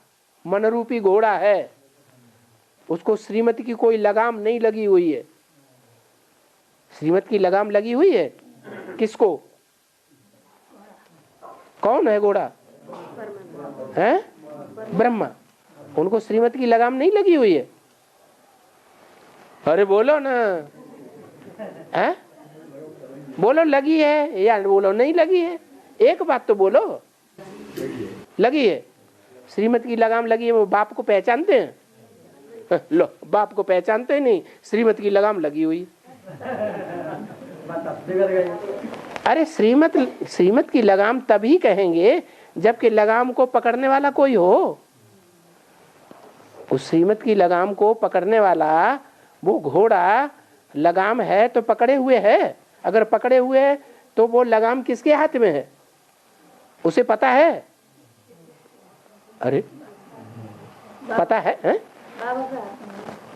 मनरूपी घोड़ा है, उसको श्रीमती की कोई लगाम नहीं लगी हुई है। श्रीमती की लगाम लगी हुई है किसको? कौन है घोड़ा? है ब्रह्मा, उनको श्रीमती की लगाम नहीं लगी हुई है। अरे बोलो ना, है बोलो लगी है या बोलो नहीं लगी है, एक बात तो बोलो। लगी है, श्रीमती की लगाम लगी है। वो बाप को पहचानते हैं? लो, बाप को पहचानते नहीं, श्रीमती की लगाम लगी हुई। अरे श्रीमत की लगाम तभी कहेंगे जबकि लगाम को पकड़ने वाला कोई हो। उस श्रीमत की लगाम को पकड़ने वाला वो घोड़ा लगाम है तो पकड़े हुए है। अगर पकड़े हुए है तो वो लगाम किसके हाथ में है उसे पता है? अरे पता है, है?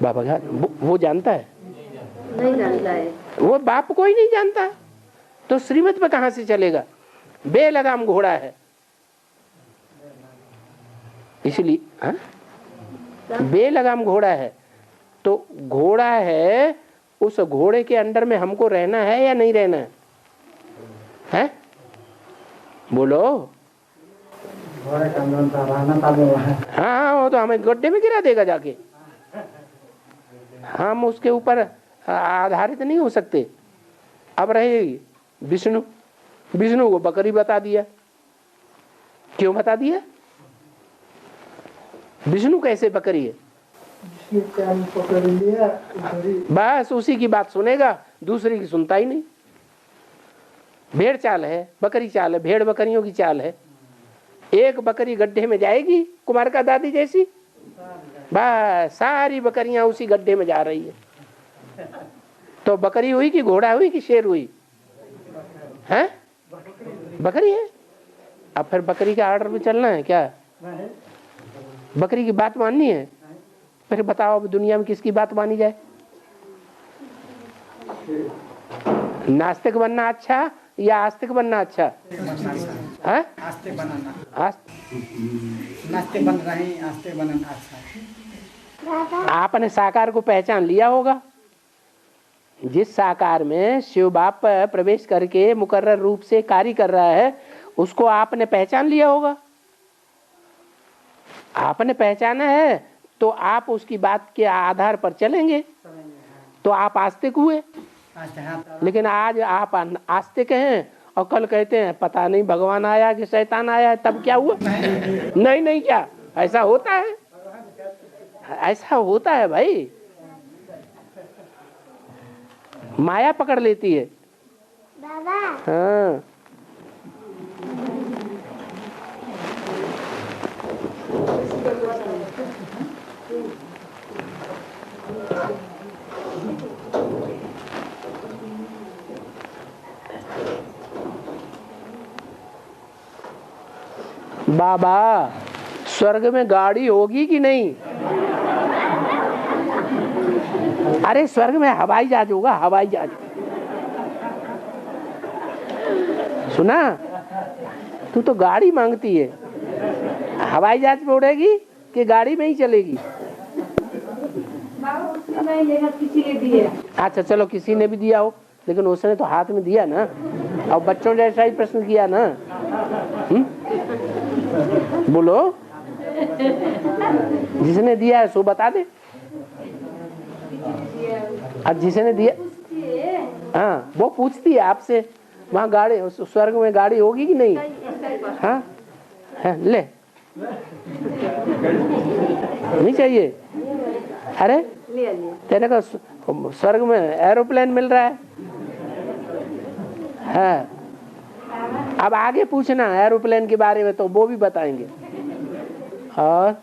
बाबा का वो जानता है? नहीं जानता है, वो बाप को ही नहीं जानता, तो श्रीमत पे कहां से चलेगा? बेलगाम घोड़ा है इसलिए। हाँ? बेलगाम घोड़ा है, तो घोड़ा है, उस घोड़े के अंडर में हमको रहना है या नहीं रहना है? बोलो। घोड़े का रहना हाँ, वो तो हमें गड्ढे में गिरा देगा जाके, हम उसके ऊपर आधारित नहीं हो सकते। अब रहेगी विष्णु, विष्णु को बकरी बता दिया। क्यों बता दिया? विष्णु कैसे बकरी है? बस उसी की बात सुनेगा, दूसरी की सुनता ही नहीं। भेड़ चाल है, बकरी चाल है, भेड़ बकरियों की चाल है। एक बकरी गड्ढे में जाएगी कुमार का दादी जैसी, बस सारी बकरियां उसी गड्ढे में जा रही है। तो बकरी हुई कि घोड़ा हुई कि शेर हुई? हैं? बकरी है। अब फिर बकरी के आर्डर पे चलना है क्या? बकरी की बात माननी है? फिर बताओ अब दुनिया में किसकी बात मानी जाए? नास्तिक बनना अच्छा या आस्तिक बनना अच्छा? है? आस्तिक बनाना, नास्तिक बन रहे हैं, आस्तिक बनना अच्छा। आपने साकार को पहचान लिया होगा। जिस साकार में शिव बाप प्रवेश करके मुकर्रर रूप से कार्य कर रहा है उसको आपने पहचान लिया होगा। आपने पहचाना है तो आप उसकी बात के आधार पर चलेंगे, तो आप आस्तिक हुए। लेकिन आज आप आस्तिक हैं और कल कहते हैं पता नहीं भगवान आया कि शैतान आया, तब क्या हुआ? नहीं नहीं, क्या ऐसा होता है? ऐसा होता है भाई, माया पकड़ लेती है। हाँ, बाबा स्वर्ग में गाड़ी होगी कि नहीं? अरे स्वर्ग में हवाई जहाज होगा, हवाई जहाज। सुना? तू तो गाड़ी मांगती है, हवाई जहाज में उड़ेगी कि गाड़ी में ही चलेगी? किसी ने दिया। अच्छा चलो, किसी ने भी दिया हो, लेकिन उसने तो हाथ में दिया ना, और बच्चों जैसा ही प्रश्न किया ना। बोलो, जिसने दिया है सो बता दे। और जिसने दिया, हाँ वो पूछती है आपसे, वहाँ गाड़ी, स्वर्ग में गाड़ी होगी कि नहीं? हाँ, हाँ ले, नहीं चाहिए? अरे तेरे को स्वर्ग में एरोप्लेन मिल रहा है। अब आगे पूछना एरोप्लेन के बारे में, तो वो भी बताएंगे। और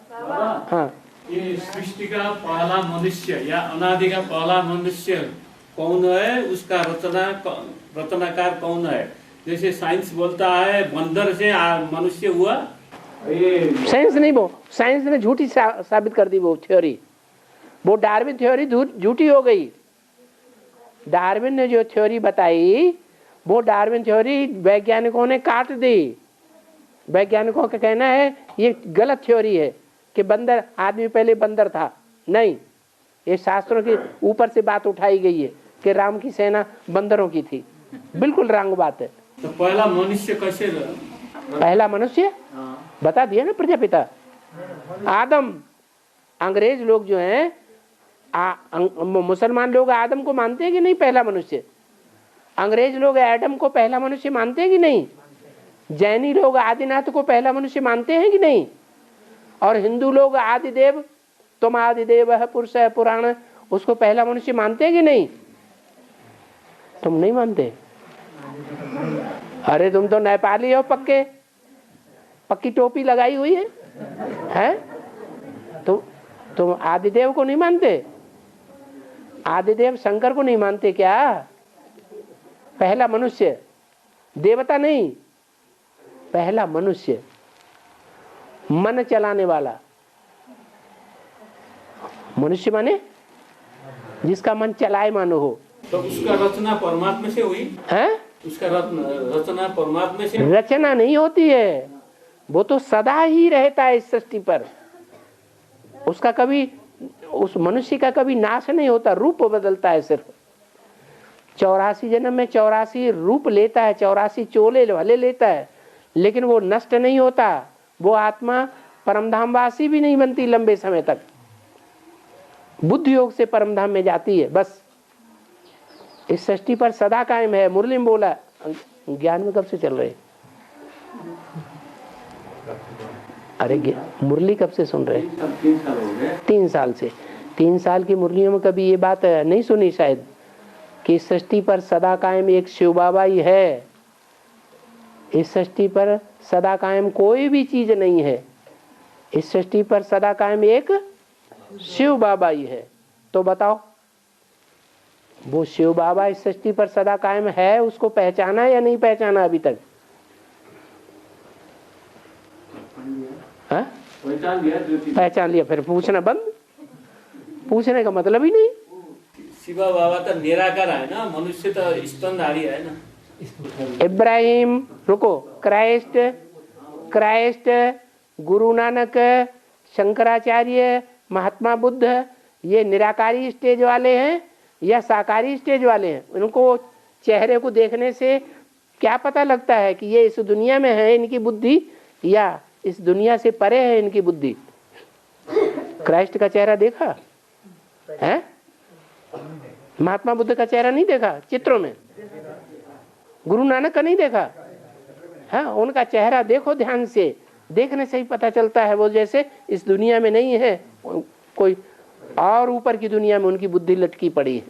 हाँ, ये सृष्टि का पहला मनुष्य या अनादि का पहला मनुष्य कौन है, उसका रचनाकार कौन है? जैसे साइंस बोलता है बंदर से मनुष्य हुआ, ये साइंस नहीं, वो साइंस ने झूठी साबित कर दी वो थ्योरी। वो डार्विन थ्योरी झूठी हो गई। डार्विन ने जो थ्योरी बताई, वो डार्विन थ्योरी वैज्ञानिकों ने काट दी। वैज्ञानिकों का कहना है ये गलत थ्योरी है कि बंदर, आदमी पहले बंदर था। नहीं, ये शास्त्रों के ऊपर से बात उठाई गई है कि राम की सेना बंदरों की थी। बिल्कुल रंग बात है। तो पहला मनुष्य कैसे? पहला मनुष्य बता दिया ना, प्रजापिता आदम। अंग्रेज लोग जो हैं, मुसलमान लोग आदम को मानते हैं कि नहीं पहला मनुष्य? अंग्रेज लोग एडम को पहला मनुष्य मानते हैं कि नहीं? जैनी लोग आदिनाथ को पहला मनुष्य मानते हैं कि नहीं? और हिंदू लोग आदिदेव, तुम आदिदेव है, पुरुष है, पुराण, उसको पहला मनुष्य मानते हैं कि नहीं? तुम नहीं मानते? अरे तुम तो नेपाली हो पक्के, पक्की टोपी लगाई हुई है? तुम आदिदेव को नहीं मानते? आदिदेव शंकर को नहीं मानते क्या? पहला मनुष्य, देवता नहीं, पहला मनुष्य, मन चलाने वाला मनुष्य माने जिसका मन चलायमान हो। तो उसका रचना परमात्मा से हुई है? उसका रचना परमात्मा से? रचना नहीं होती है, वो तो सदा ही रहता है इस सृष्टि पर। उसका कभी, उस मनुष्य का कभी नाश नहीं होता, रूप बदलता है सिर्फ। 84 जन्म में 84 रूप लेता है, 84 चोले भले लेता है, लेकिन वो नष्ट नहीं होता। वो आत्मा परमधामवासी भी नहीं बनती लंबे समय तक, बुद्धि योग से परमधाम में जाती है बस। इस सृष्टि पर सदा कायम है। मुरली में बोला, ज्ञान में कब से चल रहे? अरे मुरली कब से सुन रहे? 3 साल हो गए। 3 साल से। 3 साल की मुरलियों में कभी ये बात नहीं सुनी शायद कि इस सृष्टि पर सदा कायम एक शिव बाबा ही है। इस सृष्टि पर सदा कायम कोई भी चीज नहीं है। इस सृष्टि पर सदा कायम एक शिव बाबा ही है। तो बताओ, वो शिव बाबा इस सृष्टि पर सदा कायम है, उसको पहचाना या नहीं पहचाना अभी तक? पहचान लिया, फिर पूछना बंद। पूछने का मतलब ही नहीं। शिवा बाबा तो निराकार है ना, मनुष्य तो स्तनधारी है ना। इब्राहिम, रुको, क्राइस्ट, गुरु नानक, शंकराचार्य, महात्मा बुद्ध, ये निराकारी स्टेज वाले हैं या साकारी स्टेज वाले हैं? उनको चेहरे को देखने से क्या पता लगता है कि ये इस दुनिया में है इनकी बुद्धि या इस दुनिया से परे है इनकी बुद्धि? क्राइस्ट का चेहरा देखा है? महात्मा बुद्ध का चेहरा नहीं देखा चित्रों में? गुरु नानक का नहीं देखा? हाँ, उनका चेहरा देखो ध्यान से, देखने से ही पता चलता है वो जैसे इस दुनिया में नहीं है, कोई और ऊपर की दुनिया में उनकी बुद्धि लटकी पड़ी है।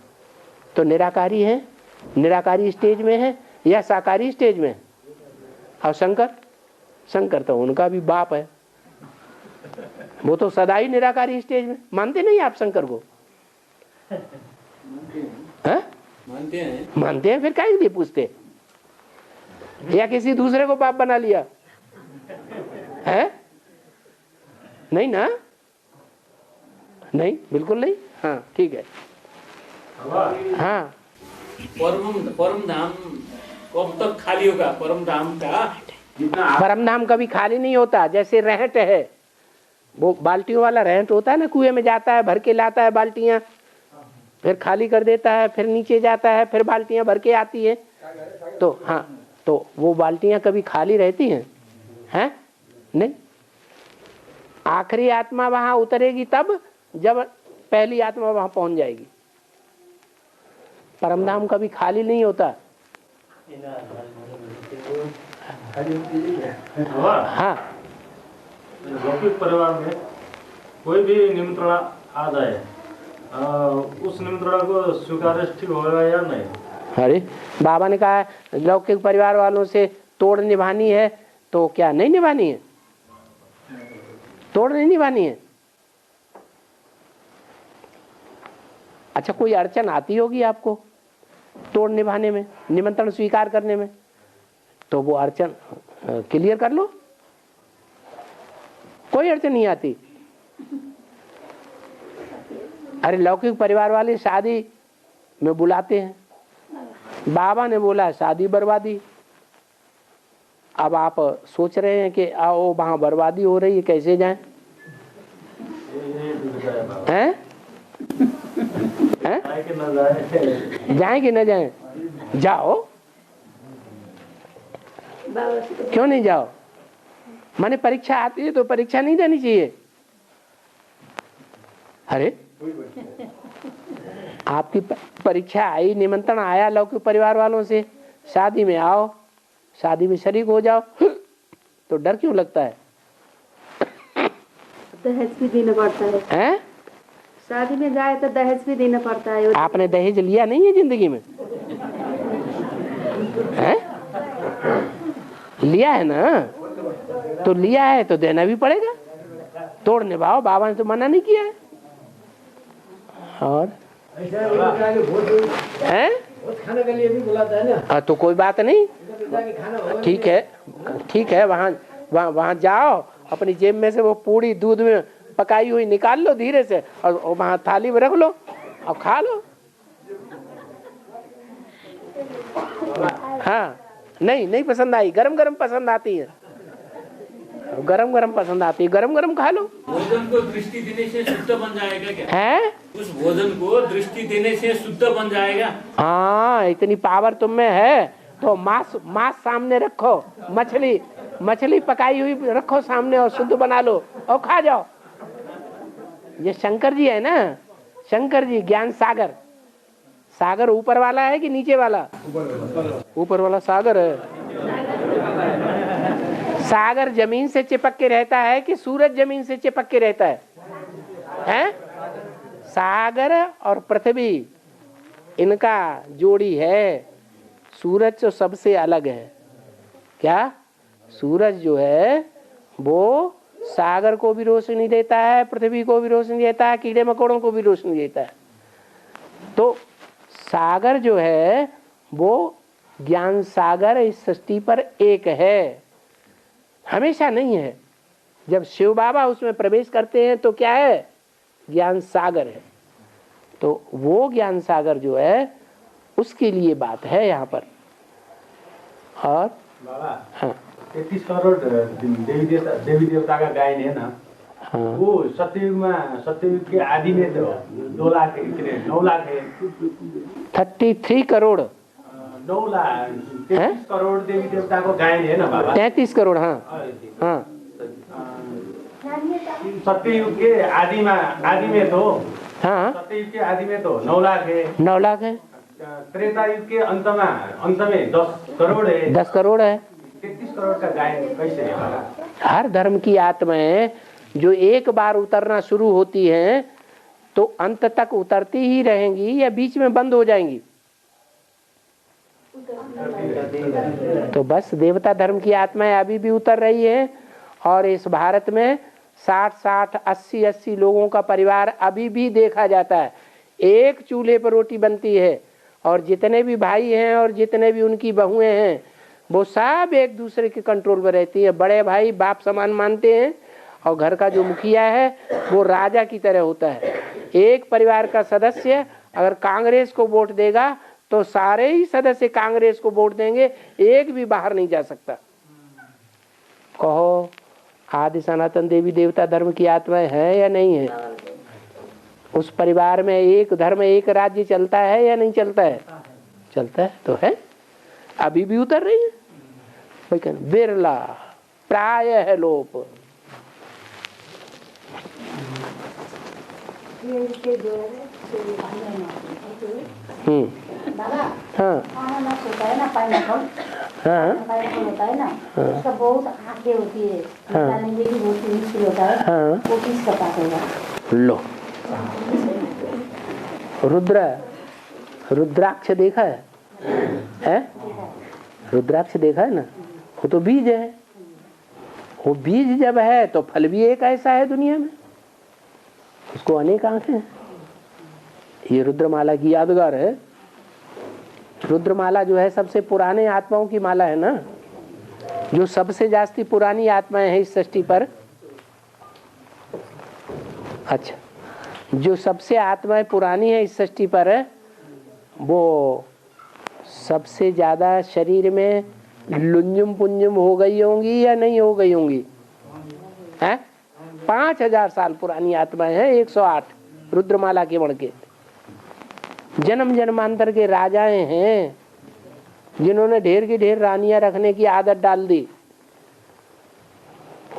तो निराकारी है, निराकारी स्टेज में है या साकारी स्टेज में? और शंकर तो उनका भी बाप है, वो तो सदा ही निराकारी स्टेज में। मानते नहीं आप शंकर को? मानते हैं, फिर काहे लिए पूछते? या किसी दूसरे को बाप बना लिया है? नहीं ना, नहीं, बिल्कुल नहीं। हाँ ठीक है। हाँ, परम धाम कब तक खाली होगा? परम धाम का परम धाम कभी खाली नहीं होता। जैसे रहट है, वो बाल्टियों वाला रहट होता है ना, कुएं में जाता है, भर के लाता है बाल्टियां, फिर खाली कर देता है, फिर नीचे जाता है, फिर बाल्टियां भर के आती है। तो हाँ, तो वो बाल्टियां कभी खाली रहती हैं? नहीं। आखिरी आत्मा वहां उतरेगी तब जब पहली आत्मा वहां पहुंच जाएगी। परमधाम कभी खाली नहीं होता। हाँ, लौकिक परिवार में कोई भी निमंत्रण आ जाए, उस निमंत्रण को स्वीकार ठीक होगा या नहीं? अरे बाबा ने कहा है लौकिक परिवार वालों से तोड़ निभानी है, तो क्या नहीं निभानी है? तोड़ नहीं निभानी है। अच्छा, कोई अड़चन आती होगी आपको तोड़ निभाने में, निमंत्रण स्वीकार करने में, तो वो अड़चन क्लियर कर लो, कोई अड़चन नहीं आती। अरे लौकिक परिवार वाले शादी में बुलाते हैं, बाबा ने बोला शादी बर्बादी। अब आप सोच रहे हैं कि आओ वहां बर्बादी हो रही है, कैसे जाएं? हैं? हैं? जाएं कि न जाएं? जाओ, क्यों नहीं जाओ? माने परीक्षा आती है तो परीक्षा नहीं देनी चाहिए। अरे आपकी परीक्षा आई, निमंत्रण आया लौकिक परिवार वालों से, शादी में आओ, शादी में शरीक हो जाओ, तो डर क्यों लगता है? दहेज भी देना पड़ता है। हैं? शादी में जाए तो दहेज भी देना पड़ता है। आपने दहेज लिया नहीं है जिंदगी में? हैं? लिया है ना, तो लिया है तो देना भी पड़ेगा। तोड़ निभाओ, बाबा ने तो मना नहीं किया है। और हैं? खाने के लिए भी बुलाता है ना। तो कोई बात नहीं, ठीक है, ठीक है, वहाँ जाओ, अपनी जेब में से वो पूरी दूध में पकाई हुई निकाल लो धीरे से, और वहाँ थाली में रख लो और खा लो। हाँ, नहीं पसंद आई, गरम गरम पसंद आती है, गरम गरम पसंद आती है, गरम गरम खा लो। भोजन को दृष्टि देने से शुद्ध बन जाएगा क्या? है? उस भोजन को दृष्टि देने से शुद्ध बन जाएगा? हाँ, इतनी पावर तुम में है तो मांस सामने रखो, मछली पकाई हुई रखो सामने और शुद्ध बना लो और खा जाओ। ये शंकर जी है ना, शंकर जी ज्ञान सागर। सागर ऊपर वाला है कि नीचे वाला? ऊपर वाला सागर है। सागर जमीन से चिपक के रहता है कि सूरज जमीन से चिपक के रहता है? हैं? सागर और पृथ्वी इनका जोड़ी है। सूरज तो सबसे अलग है। क्या? सूरज जो है वो सागर को भी रोशनी देता है, पृथ्वी को भी रोशनी देता है, कीड़े मकोड़ों को भी रोशनी देता है। तो सागर जो है वो ज्ञान सागर इस सृष्टि पर एक है, हमेशा नहीं है। जब शिव बाबा उसमें प्रवेश करते हैं तो क्या है? ज्ञान सागर है। तो वो ज्ञान सागर जो है उसके लिए बात है यहाँ पर। और बाबा, हाँ, 33 करोड़ देवी देवता का गायन है ना। हाँ, वो सत्ययुग के आदि में तो 2 लाख है, 9 लाख है। 33 करोड़ 9 लाख 33 करोड़ देवी देवता को गायन है ना बाबा। 33 करोड़। हाँ हाँ, सत्ययुग के आदि में तो हाँ, सत्ययुग के आदि में तो 9 लाख है। 9 लाख है। त्रेता युग के अंत में 10 करोड़ है। 10 करोड़ है। 33 करोड़ का गायन कैसे है बाबा? हर धर्म की आत्माएं जो एक बार उतरना शुरू होती हैं तो अंत तक उतरती ही रहेंगी या बीच में बंद हो जाएंगी? तो बस देवता धर्म की आत्माएं अभी भी उतर रही हैं। और इस भारत में 60-60, 80-80 लोगों का परिवार अभी भी देखा जाता है। एक चूल्हे पर रोटी बनती है और जितने भी भाई हैं और जितने भी उनकी बहुएं हैं वो सब एक दूसरे के कंट्रोल में रहती है। बड़े भाई बाप समान मानते हैं और घर का जो मुखिया है वो राजा की तरह होता है। एक परिवार का सदस्य अगर कांग्रेस को वोट देगा तो सारे ही सदस्य कांग्रेस को वोट देंगे, एक भी बाहर नहीं जा सकता। कहो आदि सनातन देवी देवता धर्म की आत्माएं है या नहीं है? उस परिवार में एक धर्म एक राज्य चलता है या नहीं चलता है? चलता है तो है, अभी भी उतर रही है। बिरला प्राय है लोप। जो है बाबा हाँ अनानास होता है ना, पाइनएप्पल, हाँ पाइनएप्पल होता है ना, उसका बहुत आंखें होती है, निकालने में भी बहुत मुश्किल होता है। हाँ वो किसका काटेगा? लो रुद्राक्ष देखा है? रुद्राक्ष देखा है ना? वो तो बीज है। वो बीज जब है तो फल भी एक ऐसा है दुनिया में, उसको अनेक आंखें हैं। ये रुद्रमाला की यादगार है। रुद्रमाला जो है सबसे पुराने आत्माओं की माला है ना, जो सबसे जास्ती पुरानी आत्माएं हैं इस सृष्टि पर। अच्छा, जो सबसे आत्माएं पुरानी है इस सृष्टि पर, वो सबसे ज्यादा शरीर में लुंजुम पुंजुम हो गई होंगी या नहीं हो गई होंगी? हैं? 5000 साल पुरानी आत्माएं हैं, 108 रुद्रमाला के मण के। जन्म जन्मांतर के राजाएं हैं जिन्होंने ढेर की ढेर रानियां रखने की आदत डाल दी।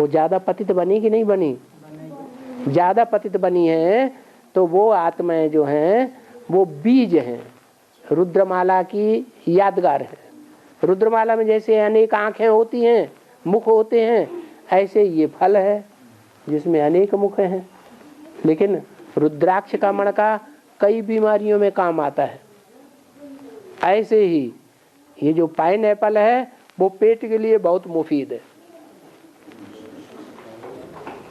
वो ज्यादा पतित बनी कि नहीं बनी? ज्यादा पतित बनी है। तो वो आत्माएं जो हैं वो बीज हैं, रुद्रमाला की यादगार है। रुद्रमाला में जैसे अनेक आंखें होती हैं, मुख होते हैं, ऐसे ये फल है जिसमें अनेक मुख हैं। लेकिन रुद्राक्ष का मणका कई बीमारियों में काम आता है। ऐसे ही ये जो पाइनएप्पल है वो पेट के लिए बहुत मुफीद है।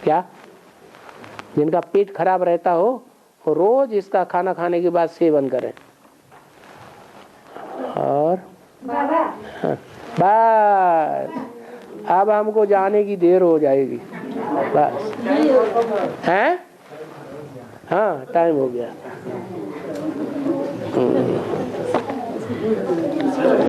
क्या? जिनका पेट खराब रहता हो वो रोज इसका खाना खाने के बाद सेवन करें। और बस अब हमको जाने की देर हो जाएगी। बस हैं? हाँ टाइम हो गया।